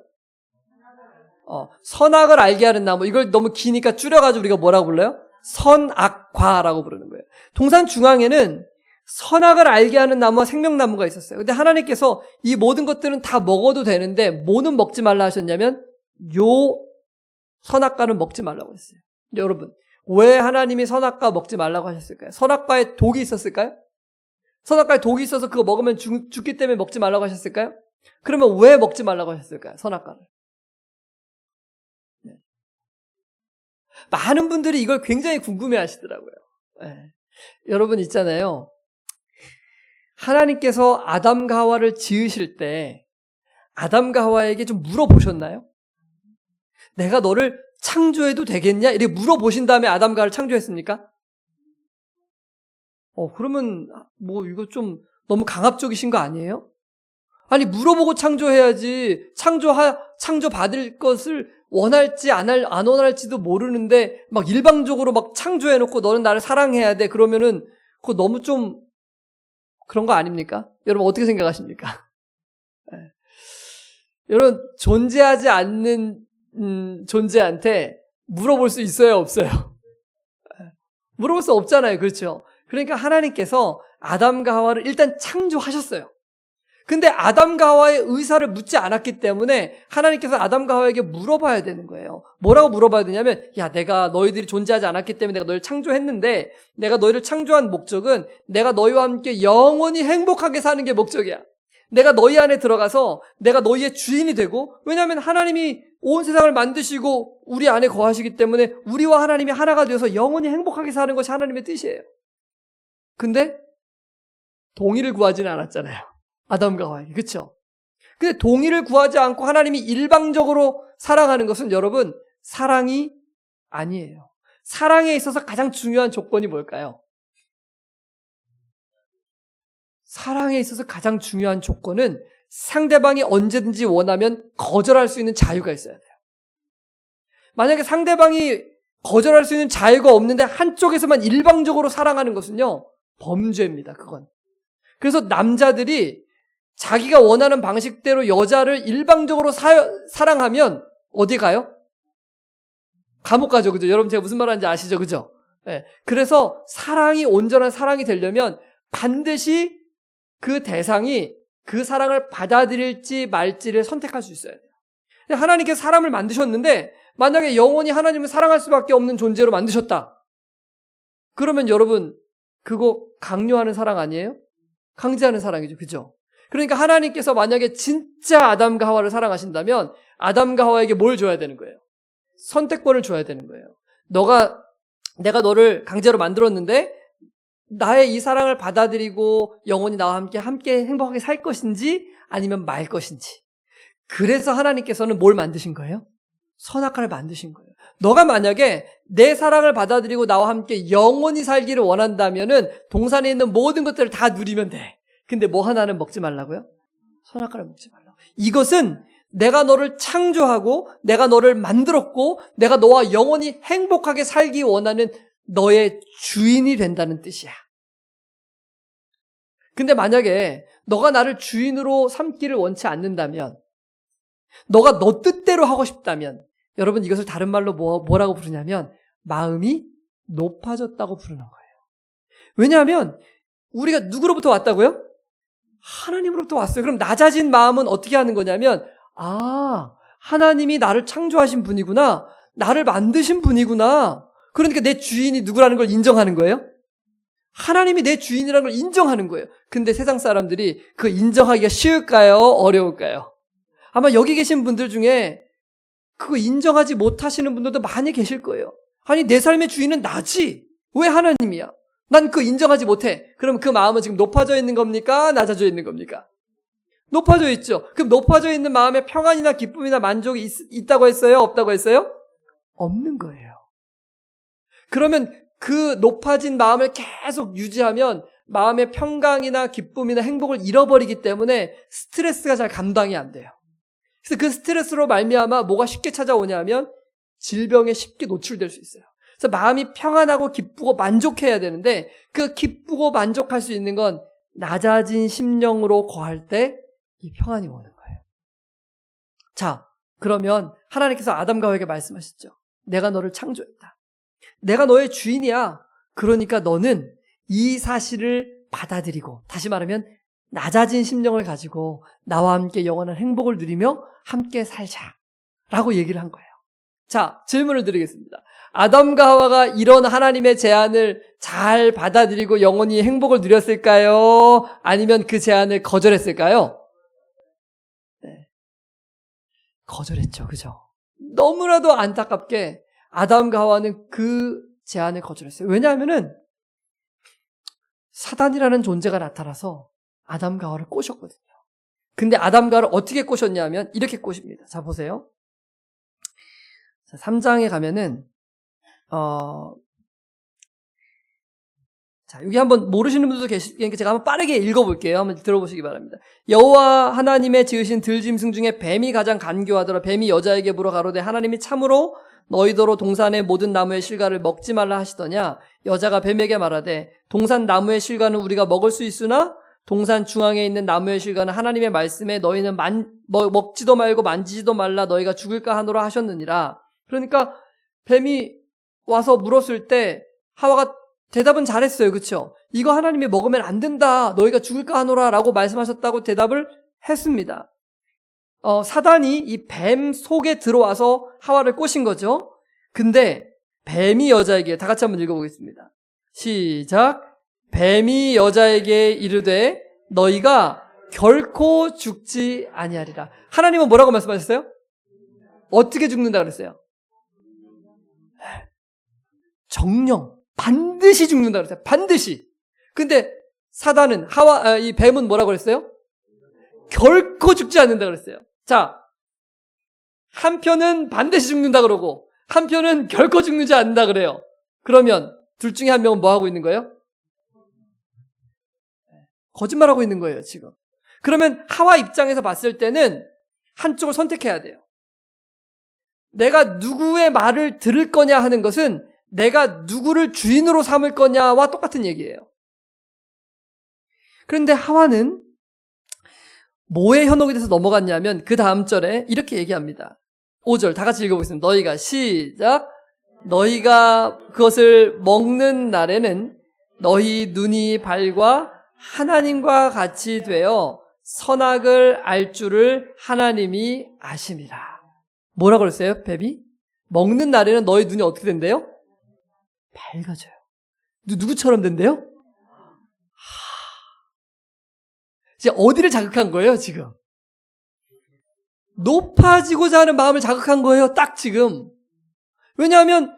선악을 알게 하는 나무. 이걸 너무 기니까 줄여가지고 우리가 뭐라고 불러요? 선악과라고 부르는 거예요. 동산 중앙에는 선악을 알게 하는 나무와 생명나무가 있었어요. 근데 하나님께서 이 모든 것들은 다 먹어도 되는데 뭐는 먹지 말라 하셨냐면 요 선악과는 먹지 말라고 했어요. 여러분, 왜 하나님이 선악과 먹지 말라고 하셨을까요? 선악과에 독이 있었을까요? 선악과에 독이 있어서 그거 먹으면 죽기 때문에 먹지 말라고 하셨을까요? 그러면 왜 먹지 말라고 하셨을까요? 선악과를. 네. 많은 분들이 이걸 굉장히 궁금해 하시더라고요. 네. 여러분 있잖아요. 하나님께서 아담과 하와를 지으실 때 아담과 하와에게 좀 물어보셨나요? 내가 너를 창조해도 되겠냐? 이렇게 물어보신 다음에 아담과 하와를 창조했습니까? 그러면 이거 좀 너무 강압적이신 거 아니에요? 아니 물어보고 창조해야지. 창조 받을 것을 원할지 안 원할지도 모르는데 막 일방적으로 막 창조해놓고 너는 나를 사랑해야 돼. 그러면은 그거 너무 좀 그런 거 아닙니까? 여러분 어떻게 생각하십니까? 네. 여러분 존재하지 않는 존재한테 물어볼 수 있어요, 없어요? 네. 물어볼 수 없잖아요, 그렇죠? 그러니까 하나님께서 아담과 하와를 일단 창조하셨어요. 근데 아담과 하와의 의사를 묻지 않았기 때문에 하나님께서 아담과 하와에게 물어봐야 되는 거예요. 뭐라고 물어봐야 되냐면, 야, 내가 너희들이 존재하지 않았기 때문에 내가 너희를 창조했는데 내가 너희를 창조한 목적은 내가 너희와 함께 영원히 행복하게 사는 게 목적이야. 내가 너희 안에 들어가서 내가 너희의 주인이 되고, 왜냐하면 하나님이 온 세상을 만드시고 우리 안에 거하시기 때문에 우리와 하나님이 하나가 되어서 영원히 행복하게 사는 것이 하나님의 뜻이에요. 근데 동의를 구하지는 않았잖아요. 아담과 하와에게. 그렇죠? 근데 동의를 구하지 않고 하나님이 일방적으로 사랑하는 것은 여러분 사랑이 아니에요. 사랑에 있어서 가장 중요한 조건이 뭘까요? 사랑에 있어서 가장 중요한 조건은 상대방이 언제든지 원하면 거절할 수 있는 자유가 있어야 돼요. 만약에 상대방이 거절할 수 있는 자유가 없는데 한쪽에서만 일방적으로 사랑하는 것은요, 범죄입니다, 그건. 그래서 남자들이 자기가 원하는 방식대로 여자를 일방적으로 사랑하면 어디 가요? 감옥 가죠, 그죠? 여러분 제가 무슨 말 하는지 아시죠, 그죠? 네. 그래서 사랑이 온전한 사랑이 되려면 반드시 그 대상이 그 사랑을 받아들일지 말지를 선택할 수 있어야 돼요. 하나님께서 사람을 만드셨는데 만약에 영원히 하나님을 사랑할 수밖에 없는 존재로 만드셨다. 그러면 여러분 그거 강요하는 사랑 아니에요? 강제하는 사랑이죠. 그죠? 그러니까 하나님께서 만약에 진짜 아담과 하와를 사랑하신다면 아담과 하와에게 뭘 줘야 되는 거예요? 선택권을 줘야 되는 거예요. 내가 너를 강제로 만들었는데 나의 이 사랑을 받아들이고 영원히 나와 함께 행복하게 살 것인지 아니면 말 것인지. 그래서 하나님께서는 뭘 만드신 거예요? 선악과를 만드신 거예요. 너가 만약에 내 사랑을 받아들이고 나와 함께 영원히 살기를 원한다면은 동산에 있는 모든 것들을 다 누리면 돼. 근데 뭐 하나는 먹지 말라고요? 선악과를 먹지 말라고. 이것은 내가 너를 창조하고 내가 너를 만들었고 내가 너와 영원히 행복하게 살기 원하는 너의 주인이 된다는 뜻이야. 근데 만약에 너가 나를 주인으로 삼기를 원치 않는다면, 너가 너 뜻대로 하고 싶다면, 여러분 이것을 다른 말로 뭐라고 부르냐면 마음이 높아졌다고 부르는 거예요. 왜냐하면 우리가 누구로부터 왔다고요? 하나님으로부터 왔어요. 그럼 낮아진 마음은 어떻게 하는 거냐면, 하나님이 나를 창조하신 분이구나, 나를 만드신 분이구나, 그러니까 내 주인이 누구라는 걸 인정하는 거예요. 하나님이 내 주인이라는 걸 인정하는 거예요. 근데 세상 사람들이 그 인정하기가 쉬울까요? 어려울까요? 아마 여기 계신 분들 중에 그거 인정하지 못하시는 분들도 많이 계실 거예요. 아니 내 삶의 주인은 나지, 왜 하나님이야? 난 그거 인정하지 못해. 그럼 그 마음은 지금 높아져 있는 겁니까? 낮아져 있는 겁니까? 높아져 있죠. 그럼 높아져 있는 마음에 평안이나 기쁨이나 만족이 있다고 했어요? 없다고 했어요? 없는 거예요. 그러면 그 높아진 마음을 계속 유지하면 마음의 평강이나 기쁨이나 행복을 잃어버리기 때문에 스트레스가 잘 감당이 안 돼요. 그래서 그 스트레스로 말미암아 뭐가 쉽게 찾아오냐면 질병에 쉽게 노출될 수 있어요. 그래서 마음이 평안하고 기쁘고 만족해야 되는데 그 기쁘고 만족할 수 있는 건 낮아진 심령으로 거할 때 이 평안이 오는 거예요. 자, 그러면 하나님께서 아담과 하와에게 말씀하셨죠. 내가 너를 창조했다. 내가 너의 주인이야. 그러니까 너는 이 사실을 받아들이고, 다시 말하면 낮아진 심령을 가지고 나와 함께 영원한 행복을 누리며 함께 살자 라고 얘기를 한 거예요. 자, 질문을 드리겠습니다. 아담과 하와가 이런 하나님의 제안을 잘 받아들이고 영원히 행복을 누렸을까요? 아니면 그 제안을 거절했을까요? 네. 거절했죠. 그죠? 너무나도 안타깝게 아담과 하와는 그 제안을 거절했어요. 왜냐하면은 사단이라는 존재가 나타나서 아담과 하와를 꼬셨거든요. 근데 아담과 하와를 어떻게 꼬셨냐면 이렇게 꼬십니다. 자, 보세요. 자, 3장에 가면은 자, 여기 한번 모르시는 분들도 계시니까 제가 한번 빠르게 읽어볼게요. 한번 들어보시기 바랍니다. 여호와 하나님의 지으신 들짐승 중에 뱀이 가장 간교하더라. 뱀이 여자에게 물어 가로되 하나님이 참으로 너희더러 동산의 모든 나무의 실과를 먹지 말라 하시더냐. 여자가 뱀에게 말하되 동산 나무의 실과는 우리가 먹을 수 있으나 동산 중앙에 있는 나무의 실과는 하나님의 말씀에 너희는 먹지도 말고 만지지도 말라 너희가 죽을까 하노라 하셨느니라. 그러니까 뱀이 와서 물었을 때 하와가 대답은 잘했어요. 그렇죠? 이거 하나님이 먹으면 안 된다. 너희가 죽을까 하노라 라고 말씀하셨다고 대답을 했습니다. 사단이 이 뱀 속에 들어와서 하와를 꼬신 거죠. 근데 뱀이 여자에게 다 같이 한번 읽어보겠습니다. 시작. 뱀이 여자에게 이르되 너희가 결코 죽지 아니하리라. 하나님은 뭐라고 말씀하셨어요? 어떻게 죽는다 그랬어요? 정령. 반드시 죽는다 그랬어요. 반드시. 근데 사단은 이 뱀은 뭐라고 그랬어요? 결코 죽지 않는다 그랬어요. 자, 한편은 반드시 죽는다 그러고 한편은 결코 죽지 않는다 그래요. 그러면 둘 중에 한 명은 뭐 하고 있는 거예요? 거짓말하고 있는 거예요, 지금. 그러면 하와 입장에서 봤을 때는 한쪽을 선택해야 돼요. 내가 누구의 말을 들을 거냐 하는 것은 내가 누구를 주인으로 삼을 거냐와 똑같은 얘기예요. 그런데 하와는 뭐의 현혹이 돼서 넘어갔냐면 그 다음 절에 이렇게 얘기합니다. 5절 다 같이 읽어보겠습니다. 너희가 시작. 너희가 그것을 먹는 날에는 너희 눈이 밝아 하나님과 같이 되어 선악을 알 줄을 하나님이 아심이라. 뭐라고 그랬어요? 뱀이? 먹는 날에는 너희 눈이 어떻게 된대요? 밝아져요. 누구처럼 된대요? 이제 어디를 자극한 거예요, 지금? 높아지고자 하는 마음을 자극한 거예요, 딱 지금. 왜냐하면,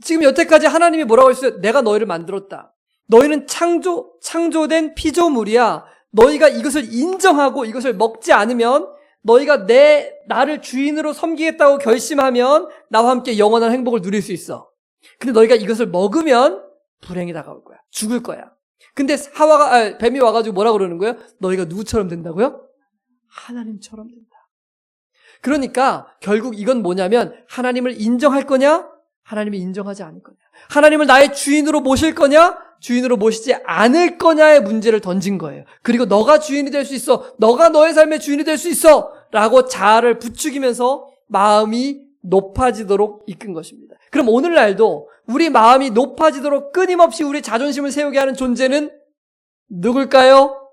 지금 여태까지 하나님이 뭐라고 했어요? 내가 너희를 만들었다. 너희는 창조된 피조물이야. 너희가 이것을 인정하고 이것을 먹지 않으면 너희가 나를 주인으로 섬기겠다고 결심하면 나와 함께 영원한 행복을 누릴 수 있어. 근데 너희가 이것을 먹으면 불행이 다가올 거야. 죽을 거야. 근데 뱀이 와가지고 뭐라고 그러는 거예요? 너희가 누구처럼 된다고요? 하나님처럼 된다. 그러니까 결국 이건 뭐냐면 하나님을 인정할 거냐? 하나님이 인정하지 않을 거냐? 하나님을 나의 주인으로 모실 거냐? 주인으로 모시지 않을 거냐의 문제를 던진 거예요. 그리고 너가 주인이 될 수 있어. 너가 너의 삶의 주인이 될 수 있어. 라고 자아를 부추기면서 마음이 높아지도록 이끈 것입니다. 그럼 오늘날도 우리 마음이 높아지도록 끊임없이 우리 자존심을 세우게 하는 존재는 누굴까요?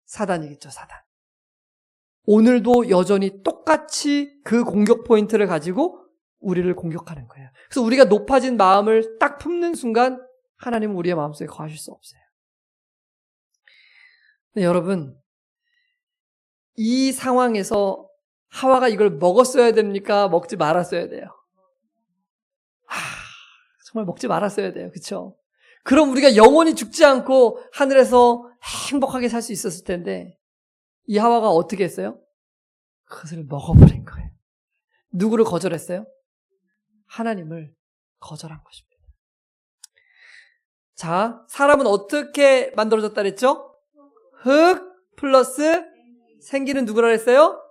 사단이겠죠, 사단. 오늘도 여전히 똑같이 그 공격 포인트를 가지고 우리를 공격하는 거예요. 그래서 우리가 높아진 마음을 딱 품는 순간 하나님은 우리의 마음속에 거하실 수 없어요. 근데 여러분, 이 상황에서 하와가 이걸 먹었어야 됩니까? 먹지 말았어야 돼요. 정말 먹지 말았어야 돼요. 그렇죠? 그럼 우리가 영원히 죽지 않고 하늘에서 행복하게 살 수 있었을 텐데 이 하와가 어떻게 했어요? 그것을 먹어버린 거예요. 누구를 거절했어요? 하나님을 거절한 것입니다. 자, 사람은 어떻게 만들어졌다 그랬죠? 흙 플러스 생기는 누구라 그랬어요?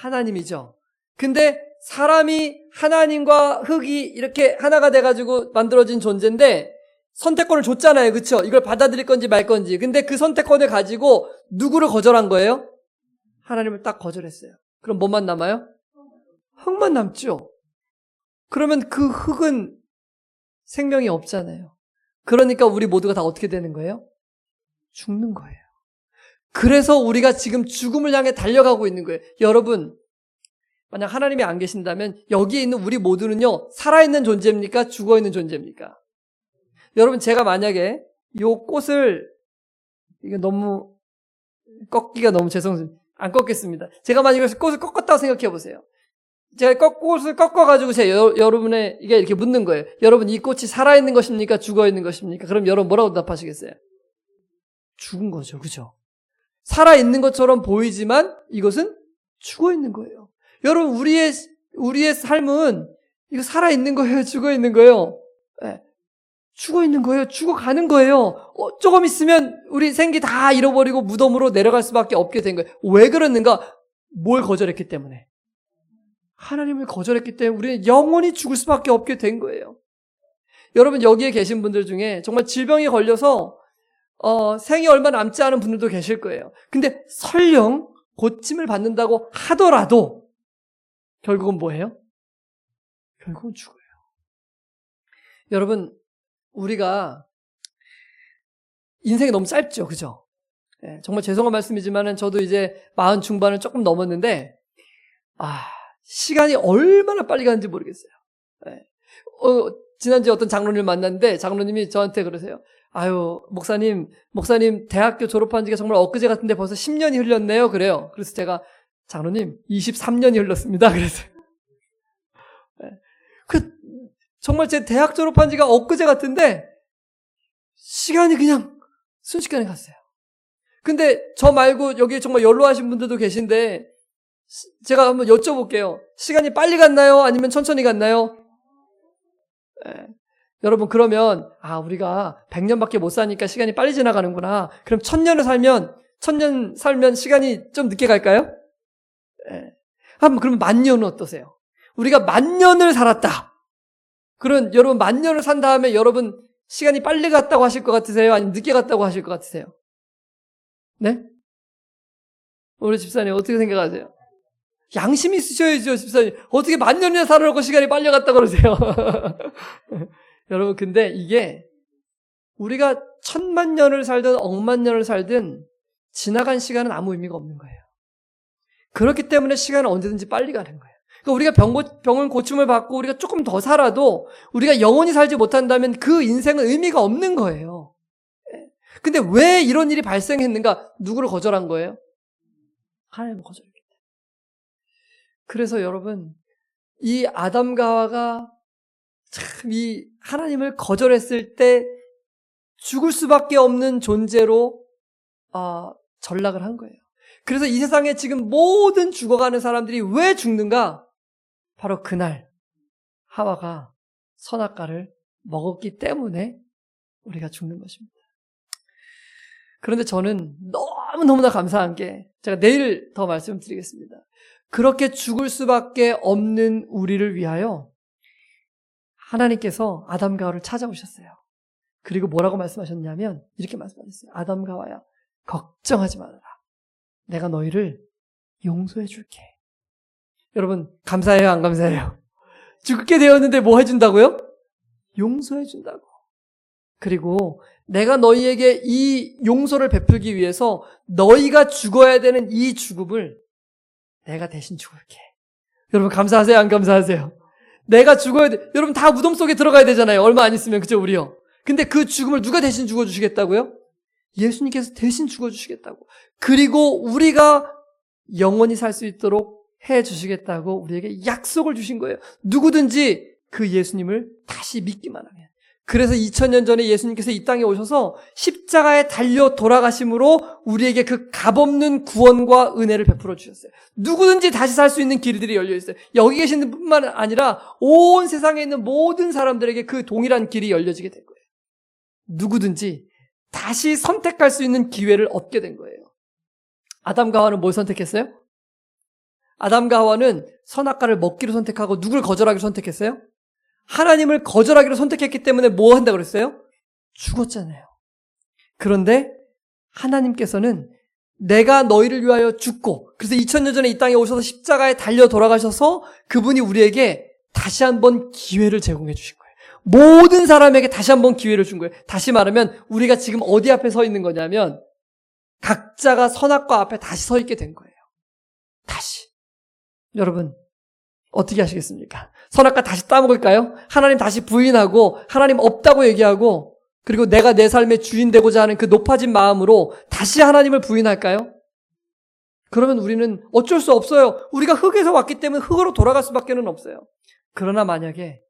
하나님이죠. 근데 사람이 하나님과 흙이 이렇게 하나가 돼가지고 만들어진 존재인데 선택권을 줬잖아요. 그렇죠? 이걸 받아들일 건지 말 건지. 근데 그 선택권을 가지고 누구를 거절한 거예요? 하나님을 딱 거절했어요. 그럼 뭐만 남아요? 흙만 남죠. 그러면 그 흙은 생명이 없잖아요. 그러니까 우리 모두가 다 어떻게 되는 거예요? 죽는 거예요. 그래서 우리가 지금 죽음을 향해 달려가고 있는 거예요. 여러분, 만약 하나님이 안 계신다면 여기에 있는 우리 모두는요, 살아있는 존재입니까? 죽어있는 존재입니까? 여러분, 제가 만약에 요 꽃을, 이게 너무, 꺾기가 너무 죄송합니다. 안 꺾겠습니다. 제가 만약에 꽃을 꺾었다고 생각해 보세요. 제가 꽃을 꺾어가지고 제가 여러분의, 이게 이렇게 묻는 거예요. 여러분, 이 꽃이 살아있는 것입니까? 죽어있는 것입니까? 그럼 여러분 뭐라고 답하시겠어요? 죽은 거죠. 그죠? 살아있는 것처럼 보이지만 이것은 죽어있는 거예요. 여러분, 우리의 삶은 이거 살아있는 거예요? 죽어있는 거예요? 네. 죽어있는 거예요? 죽어가는 거예요? 조금 있으면 우리 생기 다 잃어버리고 무덤으로 내려갈 수밖에 없게 된 거예요. 왜 그랬는가? 뭘 거절했기 때문에. 하나님을 거절했기 때문에 우리는 영원히 죽을 수밖에 없게 된 거예요. 여러분, 여기에 계신 분들 중에 정말 질병에 걸려서 생이 얼마 남지 않은 분들도 계실 거예요. 근데 설령 고침을 받는다고 하더라도 결국은 뭐예요? 결국은 죽어요. 여러분, 우리가 인생이 너무 짧죠. 그죠? 네, 정말 죄송한 말씀이지만 저도 이제 40 중반을 조금 넘었는데 시간이 얼마나 빨리 가는지 모르겠어요. 네. 지난주에 어떤 장로님을 만났는데 장로님이 저한테 그러세요. 아유, 목사님 대학교 졸업한 지가 정말 엊그제 같은데 벌써 10년이 흘렸네요. 그래요. 그래서 제가 장로님 23년이 흘렀습니다. 그래서 정말 제 대학 졸업한 지가 엊그제 같은데 시간이 그냥 순식간에 갔어요. 근데 저 말고 여기 정말 연로하신 분들도 계신데 제가 한번 여쭤볼게요. 시간이 빨리 갔나요? 아니면 천천히 갔나요? 네. 여러분, 그러면 우리가 100년밖에 못 사니까 시간이 빨리 지나가는구나. 그럼 1000년 살면 시간이 좀 늦게 갈까요? 네. 그럼 10,000년은 어떠세요? 우리가 10,000년을 살았다. 그럼 여러분 10,000년을 산 다음에 여러분 시간이 빨리 갔다고 하실 것 같으세요? 아니면 늦게 갔다고 하실 것 같으세요? 네? 우리 집사님 어떻게 생각하세요? 양심이 있으셔야죠, 집사님. 어떻게 10,000년이나 살아놓고 시간이 빨리 갔다 그러세요? 여러분, 근데 이게 우리가 10,000,000년을 살든 10,000,000년을 살든 지나간 시간은 아무 의미가 없는 거예요. 그렇기 때문에 시간은 언제든지 빨리 가는 거예요. 그러니까 우리가 병을 고침을 받고 우리가 조금 더 살아도 우리가 영원히 살지 못한다면 그 인생은 의미가 없는 거예요. 근데 왜 이런 일이 발생했는가? 누구를 거절한 거예요? 하나님을 거절했기 때문에. 그래서 여러분, 이 아담과 하와가 참 이 하나님을 거절했을 때 죽을 수밖에 없는 존재로 전락을 한 거예요. 그래서 이 세상에 지금 모든 죽어가는 사람들이 왜 죽는가? 바로 그날 하와가 선악과를 먹었기 때문에 우리가 죽는 것입니다. 그런데 저는 너무너무나 감사한 게 제가 내일 더 말씀드리겠습니다. 그렇게 죽을 수밖에 없는 우리를 위하여 하나님께서 아담과 하와를 찾아오셨어요. 그리고 뭐라고 말씀하셨냐면 이렇게 말씀하셨어요. 아담과 하와야, 걱정하지 말아라. 내가 너희를 용서해 줄게. 여러분, 감사해요, 안 감사해요? 죽게 되었는데 뭐 해준다고요? 용서해 준다고. 그리고 내가 너희에게 이 용서를 베풀기 위해서 너희가 죽어야 되는 이 죽음을 내가 대신 죽을게. 여러분, 감사하세요, 안 감사하세요? 내가 죽어야 돼. 여러분, 다 무덤 속에 들어가야 되잖아요. 얼마 안 있으면, 그죠, 우리요? 근데 그 죽음을 누가 대신 죽어주시겠다고요? 예수님께서 대신 죽어주시겠다고. 그리고 우리가 영원히 살 수 있도록 해주시겠다고 우리에게 약속을 주신 거예요. 누구든지 그 예수님을 다시 믿기만 하면. 그래서 2000년 전에 예수님께서 이 땅에 오셔서 십자가에 달려 돌아가심으로 우리에게 그 값없는 구원과 은혜를 베풀어 주셨어요. 누구든지 다시 살 수 있는 길들이 열려 있어요. 여기 계신 분만 아니라 온 세상에 있는 모든 사람들에게 그 동일한 길이 열려지게 된 거예요. 누구든지 다시 선택할 수 있는 기회를 얻게 된 거예요. 아담과 하와는 뭘 선택했어요? 아담과 하와는 선악과를 먹기로 선택하고 누굴 거절하기로 선택했어요? 하나님을 거절하기로 선택했기 때문에 뭐 한다고 그랬어요? 죽었잖아요. 그런데 하나님께서는 내가 너희를 위하여 죽고, 그래서 2000년 전에 이 땅에 오셔서 십자가에 달려 돌아가셔서 그분이 우리에게 다시 한번 기회를 제공해 주신 거예요. 모든 사람에게 다시 한번 기회를 준 거예요. 다시 말하면 우리가 지금 어디 앞에 서 있는 거냐면 각자가 선악과 앞에 다시 서 있게 된 거예요. 다시. 여러분, 어떻게 하시겠습니까? 선악과 다시 따먹을까요? 하나님 다시 부인하고 하나님 없다고 얘기하고 그리고 내가 내 삶의 주인 되고자 하는 그 높아진 마음으로 다시 하나님을 부인할까요? 그러면 우리는 어쩔 수 없어요. 우리가 흙에서 왔기 때문에 흙으로 돌아갈 수밖에 없어요. 그러나 만약에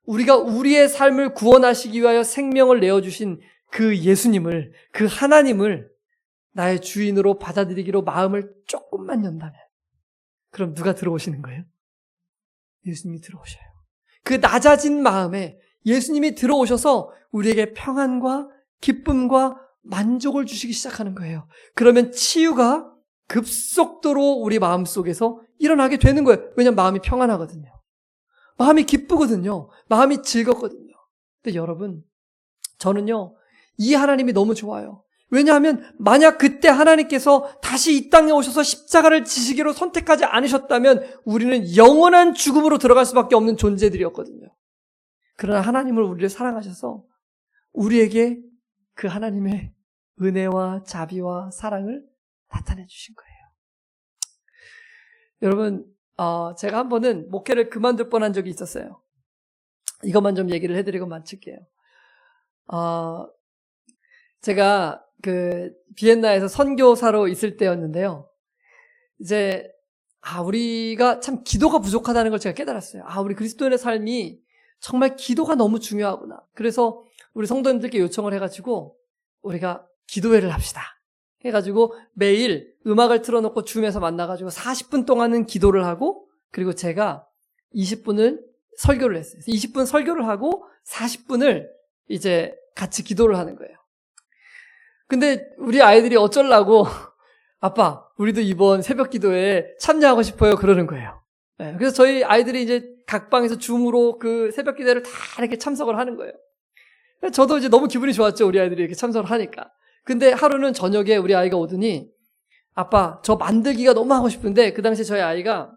우리가 우리의 삶을 구원하시기 위하여 생명을 내어주신 그 예수님을, 그 하나님을 나의 주인으로 받아들이기로 마음을 조금만 연다면 그럼 누가 들어오시는 거예요? 예수님이 들어오셔요. 그 낮아진 마음에 예수님이 들어오셔서 우리에게 평안과 기쁨과 만족을 주시기 시작하는 거예요. 그러면 치유가 급속도로 우리 마음속에서 일어나게 되는 거예요. 왜냐하면 마음이 평안하거든요. 마음이 기쁘거든요. 마음이 즐겁거든요. 근데 여러분, 저는요, 이 하나님이 너무 좋아요. 왜냐하면 만약 그때 하나님께서 다시 이 땅에 오셔서 십자가를 지시기로 선택하지 않으셨다면 우리는 영원한 죽음으로 들어갈 수밖에 없는 존재들이었거든요. 그러나 하나님을 우리를 사랑하셔서 우리에게 그 하나님의 은혜와 자비와 사랑을 나타내 주신 거예요. 여러분, 제가 한 번은 목회를 그만둘 뻔한 적이 있었어요. 이것만 좀 얘기를 해드리고 마칠게요. 제가 비엔나에서 선교사로 있을 때였는데요. 이제, 우리가 참 기도가 부족하다는 걸 제가 깨달았어요. 우리 그리스도인의 삶이 정말 기도가 너무 중요하구나. 그래서 우리 성도님들께 요청을 해가지고 우리가 기도회를 합시다. 해가지고 매일 음악을 틀어놓고 줌에서 만나가지고 40분 동안은 기도를 하고 그리고 제가 20분을 설교를 했어요. 20분 설교를 하고 40분을 이제 같이 기도를 하는 거예요. 근데 우리 아이들이 어쩌려고 아빠, 우리도 이번 새벽 기도에 참여하고 싶어요. 그러는 거예요. 네, 그래서 저희 아이들이 이제 각 방에서 줌으로 그 새벽 기도를 다 이렇게 참석을 하는 거예요. 저도 이제 너무 기분이 좋았죠. 우리 아이들이 이렇게 참석을 하니까. 근데 하루는 저녁에 우리 아이가 오더니 아빠, 저 만들기가 너무 하고 싶은데 그 당시에 저희 아이가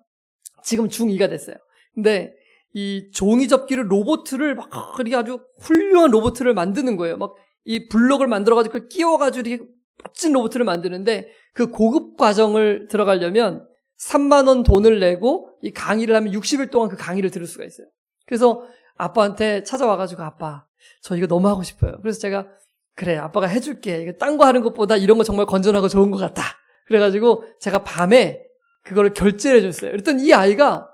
지금 중2가 됐어요. 근데 이 종이 접기를 로봇을 막 이렇게 아주 훌륭한 로봇을 만드는 거예요. 막 이 블록을 만들어가지고 끼워가지고 이렇게 멋진 로봇을 만드는데 그 고급 과정을 들어가려면 3만 원 돈을 내고 이 강의를 하면 60일 동안 그 강의를 들을 수가 있어요. 그래서 아빠한테 찾아와가지고 아빠, 저 이거 너무 하고 싶어요. 그래서 제가 그래, 아빠가 해줄게. 이거 딴 거 하는 것보다 이런 거 정말 건전하고 좋은 것 같다. 그래가지고 제가 밤에 그거를 결제를 해줬어요. 그랬더니 이 아이가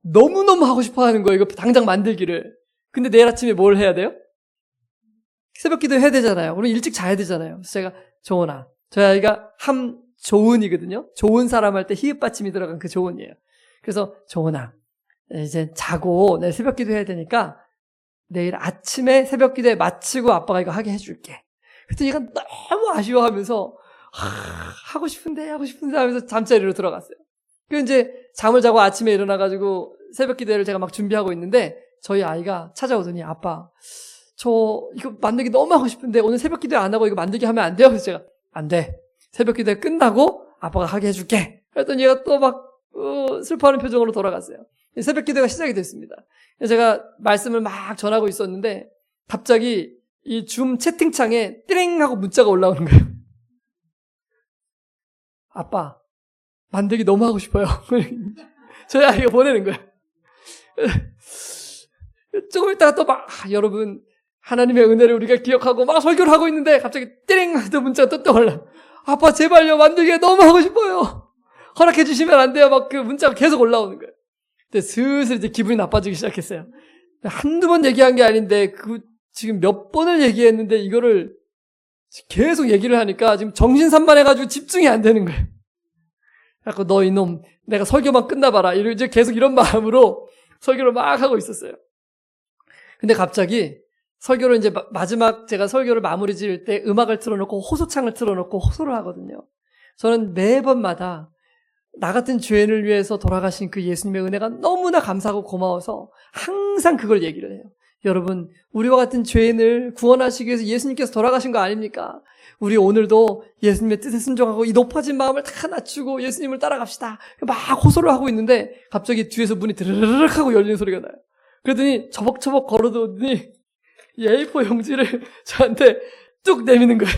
너무너무 하고 싶어 하는 거예요. 이거 당장 만들기를. 근데 내일 아침에 뭘 해야 돼요? 새벽 기도 해야 되잖아요. 우리 일찍 자야 되잖아요. 그래서 제가 조은아, 저희 아이가 함조은이거든요. 좋은 사람 할 때 히읗 받침이 들어간 그 조은이에요. 그래서 조은아, 이제 자고 내일 새벽 기도 해야 되니까 내일 아침에 새벽 기도에 마치고 아빠가 이거 하게 해줄게. 그랬더니 얘가 너무 아쉬워하면서 하고 싶은데 하면서 잠자리로 들어갔어요. 그래서 이제 잠을 자고 아침에 일어나가지고 새벽 기도회를 제가 막 준비하고 있는데 저희 아이가 찾아오더니 아빠, 저 이거 만들기 너무 하고 싶은데 오늘 새벽 기도회 안 하고 이거 만들기 하면 안 돼요? 그래서 제가 안 돼. 새벽 기도회 끝나고 아빠가 하게 해줄게. 그랬더니 얘가 또 막 슬퍼하는 표정으로 돌아갔어요. 새벽 기도가 시작이 됐습니다. 제가 말씀을 막 전하고 있었는데 갑자기 이 줌 채팅창에 띠링 하고 문자가 올라오는 거예요. 아빠, 만들기 너무 하고 싶어요. 저희 아이가 보내는 거예요. 조금 있다가 또 막 여러분 하나님의 은혜를 우리가 기억하고 막 설교를 하고 있는데 갑자기 띠링 하고 문자가 또 올라. 아빠 제발요, 만들기 너무 하고 싶어요. 허락해 주시면 안 돼요. 막 그 문자가 계속 올라오는 거예요. 근데 슬슬 이제 기분이 나빠지기 시작했어요. 한두 번 얘기한 게 아닌데 지금 몇 번을 얘기했는데 이거를 계속 얘기를 하니까 지금 정신산만해가지고 집중이 안 되는 거예요. 그래서 너 이놈, 내가 설교만 끝나봐라. 이제 계속 이런 마음으로 설교를 막 하고 있었어요. 근데 갑자기 설교를 이제 마지막 제가 설교를 마무리 지을 때 음악을 틀어놓고 호소창을 틀어놓고 호소를 하거든요. 저는 매번마다 나 같은 죄인을 위해서 돌아가신 그 예수님의 은혜가 너무나 감사하고 고마워서 항상 그걸 얘기를 해요. 여러분, 우리와 같은 죄인을 구원하시기 위해서 예수님께서 돌아가신 거 아닙니까? 우리 오늘도 예수님의 뜻에 순종하고 이 높아진 마음을 다 낮추고 예수님을 따라갑시다. 막 호소를 하고 있는데 갑자기 뒤에서 문이 드르륵 하고 열리는 소리가 나요. 그러더니 처벅처벅 걸어두더니 이 A4 용지를 저한테 뚝 내미는 거예요.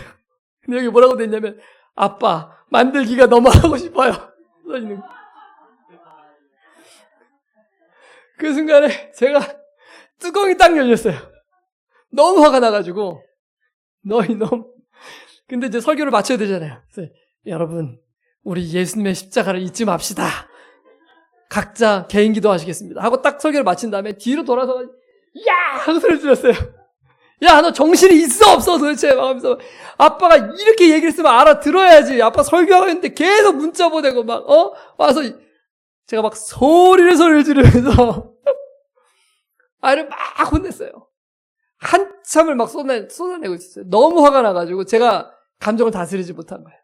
근데 여기 뭐라고 돼 있냐면 아빠, 만들기가 너무 하고 싶어요. 그 순간에 제가 뚜껑이 딱 열렸어요. 너무 화가 나가지고 너희 놈. 근데 이제 설교를 마쳐야 되잖아요. 그래서 여러분 우리 예수님의 십자가를 잊지 맙시다. 각자 개인 기도하시겠습니다. 하고 딱 설교를 마친 다음에 뒤로 돌아서 야! 하고 소리를 질렀어요. 야, 너 정신이 있어 없어 도대체 막 하면서 아빠가 이렇게 얘기를 했으면 알아들어야지. 아빠 설교하고 있는데 계속 문자 보내고 막 와서 제가 막 소리를 지르면서 아이를 막 혼냈어요. 한참을 막 쏟아내고 있었어요. 너무 화가 나가지고 제가 감정을 다스리지 못한 거예요.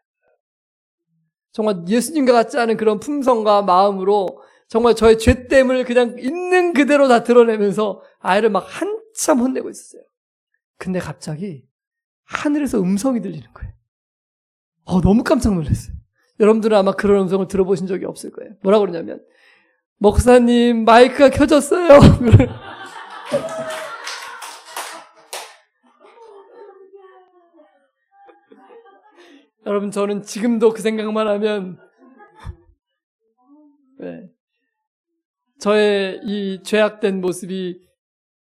정말 예수님과 같지 않은 그런 품성과 마음으로 정말 저의 죄됨을 그냥 있는 그대로 다 드러내면서 아이를 막 한참 혼내고 있었어요. 근데 갑자기 하늘에서 음성이 들리는 거예요. 너무 깜짝 놀랐어요. 여러분들은 아마 그런 음성을 들어보신 적이 없을 거예요. 뭐라고 그러냐면 목사님 마이크가 켜졌어요. 여러분 저는 지금도 그 생각만 하면 네. 저의 이 죄악된 모습이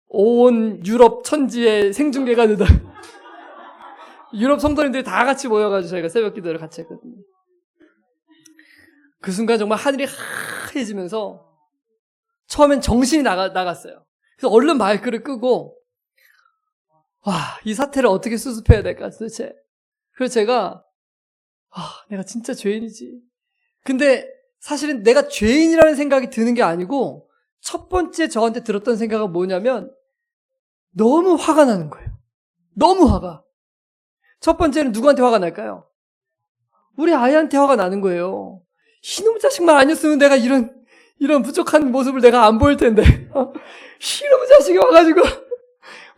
온 유럽 천지에 생중계가 되다. 유럽 성도님들이 다 같이 모여가지고 저희가 새벽 기도를 같이 했거든요. 그 순간 정말 하늘이 하얘지면서 처음엔 정신이 나갔어요. 그래서 얼른 마이크를 끄고 이 사태를 어떻게 수습해야 될까 도대체. 그래서 제가 내가 진짜 죄인이지. 근데 사실은 내가 죄인이라는 생각이 드는 게 아니고 첫 번째 저한테 들었던 생각은 뭐냐면 너무 화가 나는 거예요. 너무 화가. 첫 번째는 누구한테 화가 날까요? 우리 아이한테 화가 나는 거예요. 이놈 자식만 아니었으면 내가 이런 부족한 모습을 내가 안 보일 텐데. 이놈 자식이 와가지고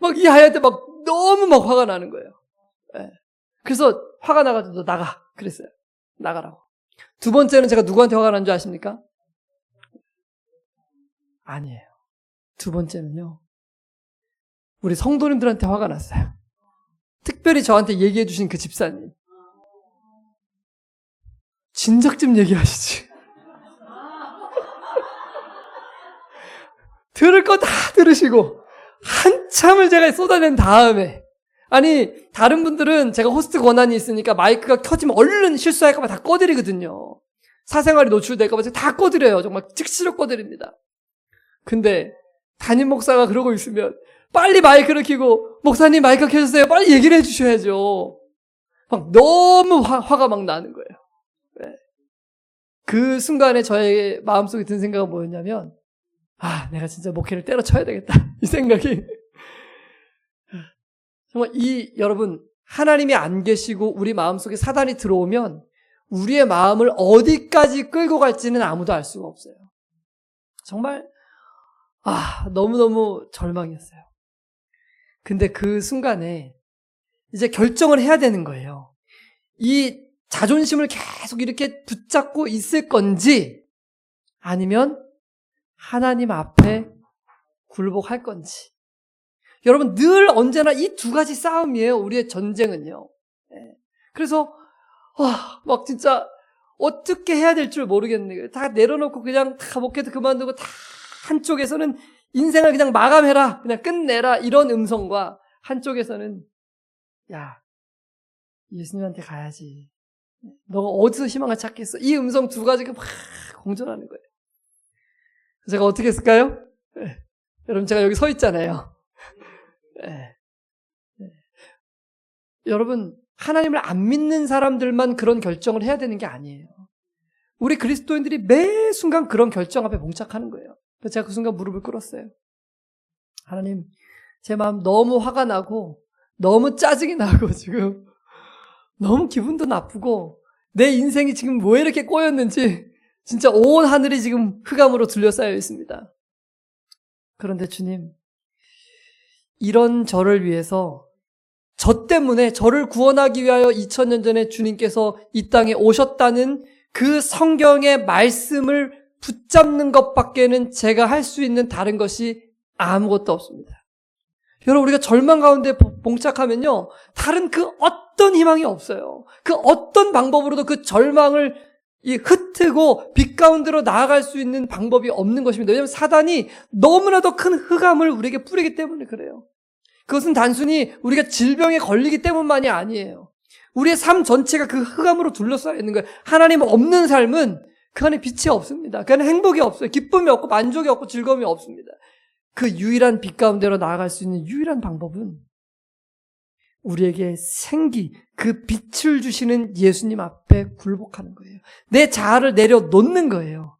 막 이 아이한테 막 너무 막 화가 나는 거예요. 네. 그래서 화가 나가지고 너 나가 그랬어요. 나가라고. 두 번째는 제가 누구한테 화가 난 줄 아십니까? 아니에요. 두 번째는요. 우리 성도님들한테 화가 났어요. 특별히 저한테 얘기해 주신 그 집사님. 진작 좀 얘기하시지. 들을 거 다 들으시고 한참을 제가 쏟아낸 다음에 아니 다른 분들은 제가 호스트 권한이 있으니까 마이크가 켜지면 얼른 실수할까 봐 다 꺼드리거든요. 사생활이 노출될까 봐 다 꺼드려요. 정말 즉시로 꺼드립니다. 근데 담임 목사가 그러고 있으면 빨리 마이크를 켜고 목사님 마이크 켜주세요. 빨리 얘기를 해주셔야죠. 막 너무 화가 막 나는 거예요. 네. 그 순간에 저의 마음속에 든 생각은 뭐였냐면 내가 진짜 목회를 때려쳐야 되겠다. 이 생각이 정말 여러분 하나님이 안 계시고 우리 마음속에 사단이 들어오면 우리의 마음을 어디까지 끌고 갈지는 아무도 알 수가 없어요. 정말 너무너무 절망이었어요. 근데 그 순간에 이제 결정을 해야 되는 거예요. 이 자존심을 계속 이렇게 붙잡고 있을 건지 아니면 하나님 앞에 굴복할 건지. 여러분 늘 언제나 이 두 가지 싸움이에요. 우리의 전쟁은요. 그래서 막 진짜 어떻게 해야 될 줄 모르겠네요. 다 내려놓고 그냥 다 목회도 그만두고 다 한쪽에서는 인생을 그냥 마감해라. 그냥 끝내라. 이런 음성과 한쪽에서는 야 예수님한테 가야지. 너가 어디서 희망을 찾겠어. 이 음성 두 가지가 막 공존하는 거예요. 제가 어떻게 했을까요? 여러분 제가 여기 서 있잖아요. 여러분 하나님을 안 믿는 사람들만 그런 결정을 해야 되는 게 아니에요. 우리 그리스도인들이 매 순간 그런 결정 앞에 봉착하는 거예요. 그래서 제가 그 순간 무릎을 꿇었어요. 하나님 제 마음 너무 화가 나고 너무 짜증이 나고 지금 너무 기분도 나쁘고 내 인생이 지금 왜 이렇게 꼬였는지 진짜 온 하늘이 지금 흑암으로 둘러싸여 있습니다. 그런데 주님 이런 저를 위해서 저 때문에 저를 구원하기 위하여 2000년 전에 주님께서 이 땅에 오셨다는 그 성경의 말씀을 붙잡는 것밖에는 제가 할 수 있는 다른 것이 아무것도 없습니다. 여러분 우리가 절망 가운데 봉착하면요 다른 그 어떤 희망이 없어요. 그 어떤 방법으로도 그 절망을 이 흩트고 빛 가운데로 나아갈 수 있는 방법이 없는 것입니다. 왜냐하면 사단이 너무나도 큰 흑암을 우리에게 뿌리기 때문에 그래요. 그것은 단순히 우리가 질병에 걸리기 때문만이 아니에요. 우리의 삶 전체가 그 흑암으로 둘러싸여 있는 거예요. 하나님 없는 삶은 그 안에 빛이 없습니다. 그 안에 행복이 없어요. 기쁨이 없고 만족이 없고 즐거움이 없습니다. 그 유일한 빛 가운데로 나아갈 수 있는 유일한 방법은 우리에게 생기, 그 빛을 주시는 예수님 앞에 굴복하는 거예요. 내 자아를 내려놓는 거예요.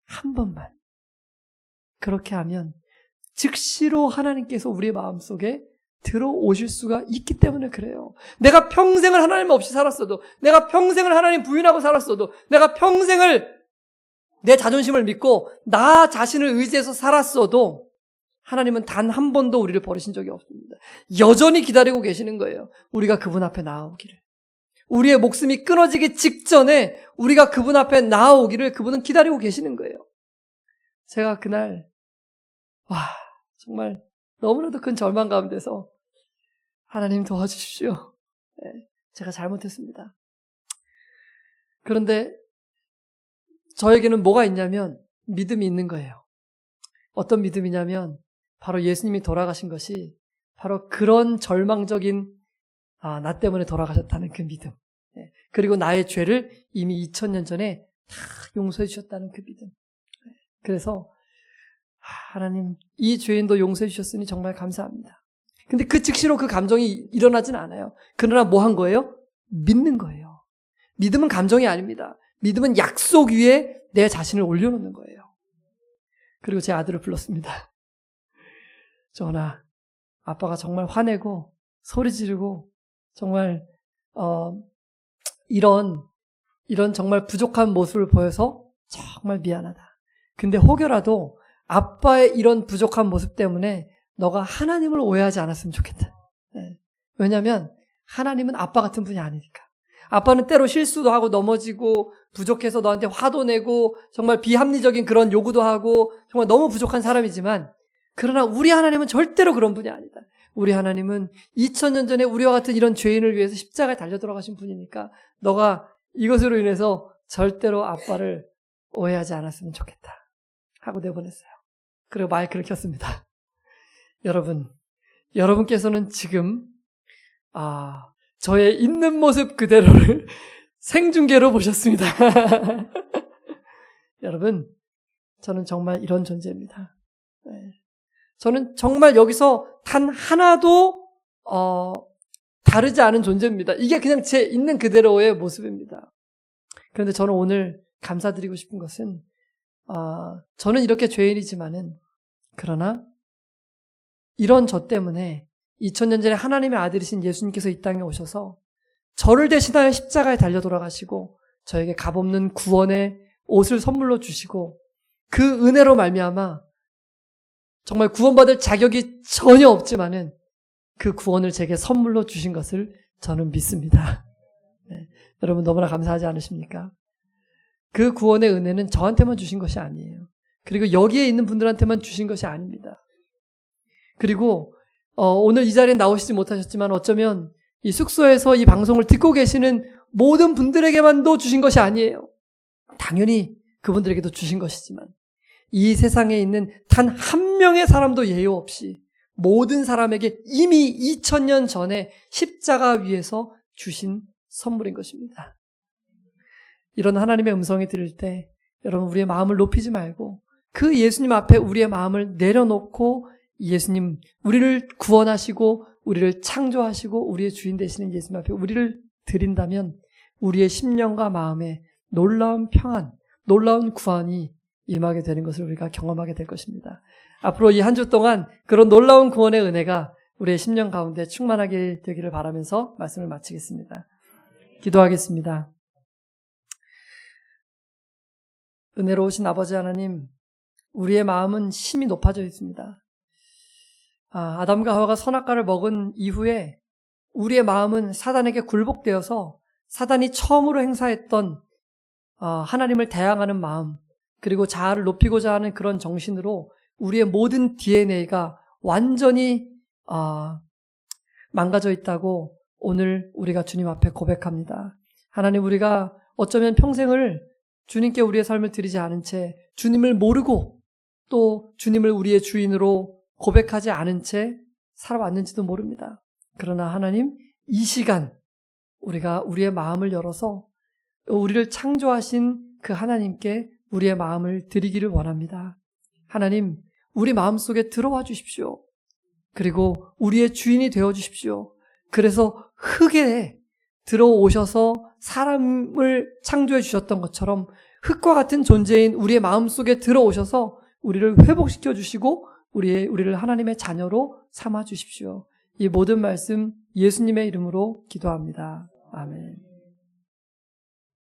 한 번만. 그렇게 하면 즉시로 하나님께서 우리의 마음속에 들어오실 수가 있기 때문에 그래요. 내가 평생을 하나님 없이 살았어도, 내가 평생을 하나님 부인하고 살았어도, 내가 평생을 내 자존심을 믿고 나 자신을 의지해서 살았어도 하나님은 단 한 번도 우리를 버리신 적이 없습니다. 여전히 기다리고 계시는 거예요. 우리가 그분 앞에 나아오기를. 우리의 목숨이 끊어지기 직전에 우리가 그분 앞에 나아오기를 그분은 기다리고 계시는 거예요. 제가 그날 정말 너무나도 큰 절망 가운데서 하나님 도와주십시오. 네, 제가 잘못했습니다. 그런데 저에게는 뭐가 있냐면 믿음이 있는 거예요. 어떤 믿음이냐면 바로 예수님이 돌아가신 것이 바로 그런 절망적인 나 때문에 돌아가셨다는 그 믿음. 네, 그리고 나의 죄를 이미 2000년 전에 다 용서해 주셨다는 그 믿음. 네, 그래서 하나님 이 죄인도 용서해 주셨으니 정말 감사합니다. 근데 그 즉시로 그 감정이 일어나진 않아요. 그러나 뭐 한 거예요? 믿는 거예요. 믿음은 감정이 아닙니다. 믿음은 약속 위에 내 자신을 올려놓는 거예요. 그리고 제 아들을 불렀습니다. 전하, 아빠가 정말 화내고 소리 지르고 정말 이런 정말 부족한 모습을 보여서 정말 미안하다. 근데 혹여라도 아빠의 이런 부족한 모습 때문에 너가 하나님을 오해하지 않았으면 좋겠다. 네. 왜냐하면 하나님은 아빠 같은 분이 아니니까. 아빠는 때로 실수도 하고 넘어지고 부족해서 너한테 화도 내고 정말 비합리적인 그런 요구도 하고 정말 너무 부족한 사람이지만 그러나 우리 하나님은 절대로 그런 분이 아니다. 우리 하나님은 2000년 전에 우리와 같은 이런 죄인을 위해서 십자가에 달려 돌아가신 분이니까 너가 이것으로 인해서 절대로 아빠를 오해하지 않았으면 좋겠다 하고 내보냈어요. 그리고 마이크를 켰습니다. 여러분께서는 지금 저의 있는 모습 그대로를 생중계로 보셨습니다. 여러분, 저는 정말 이런 존재입니다. 네. 저는 정말 여기서 단 하나도 다르지 않은 존재입니다. 이게 그냥 제 있는 그대로의 모습입니다. 그런데 저는 오늘 감사드리고 싶은 것은 저는 이렇게 죄인이지만은 그러나 이런 저 때문에 2000년 전에 하나님의 아들이신 예수님께서 이 땅에 오셔서 저를 대신하여 십자가에 달려 돌아가시고 저에게 값없는 구원의 옷을 선물로 주시고 그 은혜로 말미암아 정말 구원받을 자격이 전혀 없지만은 그 구원을 제게 선물로 주신 것을 저는 믿습니다. 네, 여러분 너무나 감사하지 않으십니까? 그 구원의 은혜는 저한테만 주신 것이 아니에요. 그리고 여기에 있는 분들한테만 주신 것이 아닙니다. 그리고 오늘 이 자리에 나오시지 못하셨지만 어쩌면 이 숙소에서 이 방송을 듣고 계시는 모든 분들에게만도 주신 것이 아니에요. 당연히 그분들에게도 주신 것이지만 이 세상에 있는 단 한 명의 사람도 예외 없이 모든 사람에게 이미 2000년 전에 십자가 위에서 주신 선물인 것입니다. 이런 하나님의 음성이 들을 때 여러분 우리의 마음을 높이지 말고 그 예수님 앞에 우리의 마음을 내려놓고 예수님, 우리를 구원하시고 우리를 창조하시고 우리의 주인 되시는 예수님 앞에 우리를 드린다면 우리의 심령과 마음에 놀라운 평안, 놀라운 구원이 임하게 되는 것을 우리가 경험하게 될 것입니다. 앞으로 이 한 주 동안 그런 놀라운 구원의 은혜가 우리의 심령 가운데 충만하게 되기를 바라면서 말씀을 마치겠습니다. 기도하겠습니다. 은혜로우신 아버지 하나님, 우리의 마음은 심히 높아져 있습니다. 아담과 하와가 선악과를 먹은 이후에 우리의 마음은 사단에게 굴복되어서 사단이 처음으로 행사했던 하나님을 대항하는 마음, 그리고 자아를 높이고자 하는 그런 정신으로 우리의 모든 DNA가 완전히 망가져 있다고 오늘 우리가 주님 앞에 고백합니다. 하나님, 우리가 어쩌면 평생을 주님께 우리의 삶을 드리지 않은 채 주님을 모르고 또 주님을 우리의 주인으로 고백하지 않은 채 살아왔는지도 모릅니다. 그러나 하나님, 이 시간 우리가 우리의 마음을 열어서 우리를 창조하신 그 하나님께 우리의 마음을 드리기를 원합니다. 하나님, 우리 마음속에 들어와 주십시오. 그리고 우리의 주인이 되어 주십시오. 그래서 흙에 들어오셔서 사람을 창조해 주셨던 것처럼 흙과 같은 존재인 우리의 마음속에 들어오셔서 우리를 회복시켜 주시고 우리를 하나님의 자녀로 삼아 주십시오. 이 모든 말씀 예수님의 이름으로 기도합니다. 아멘.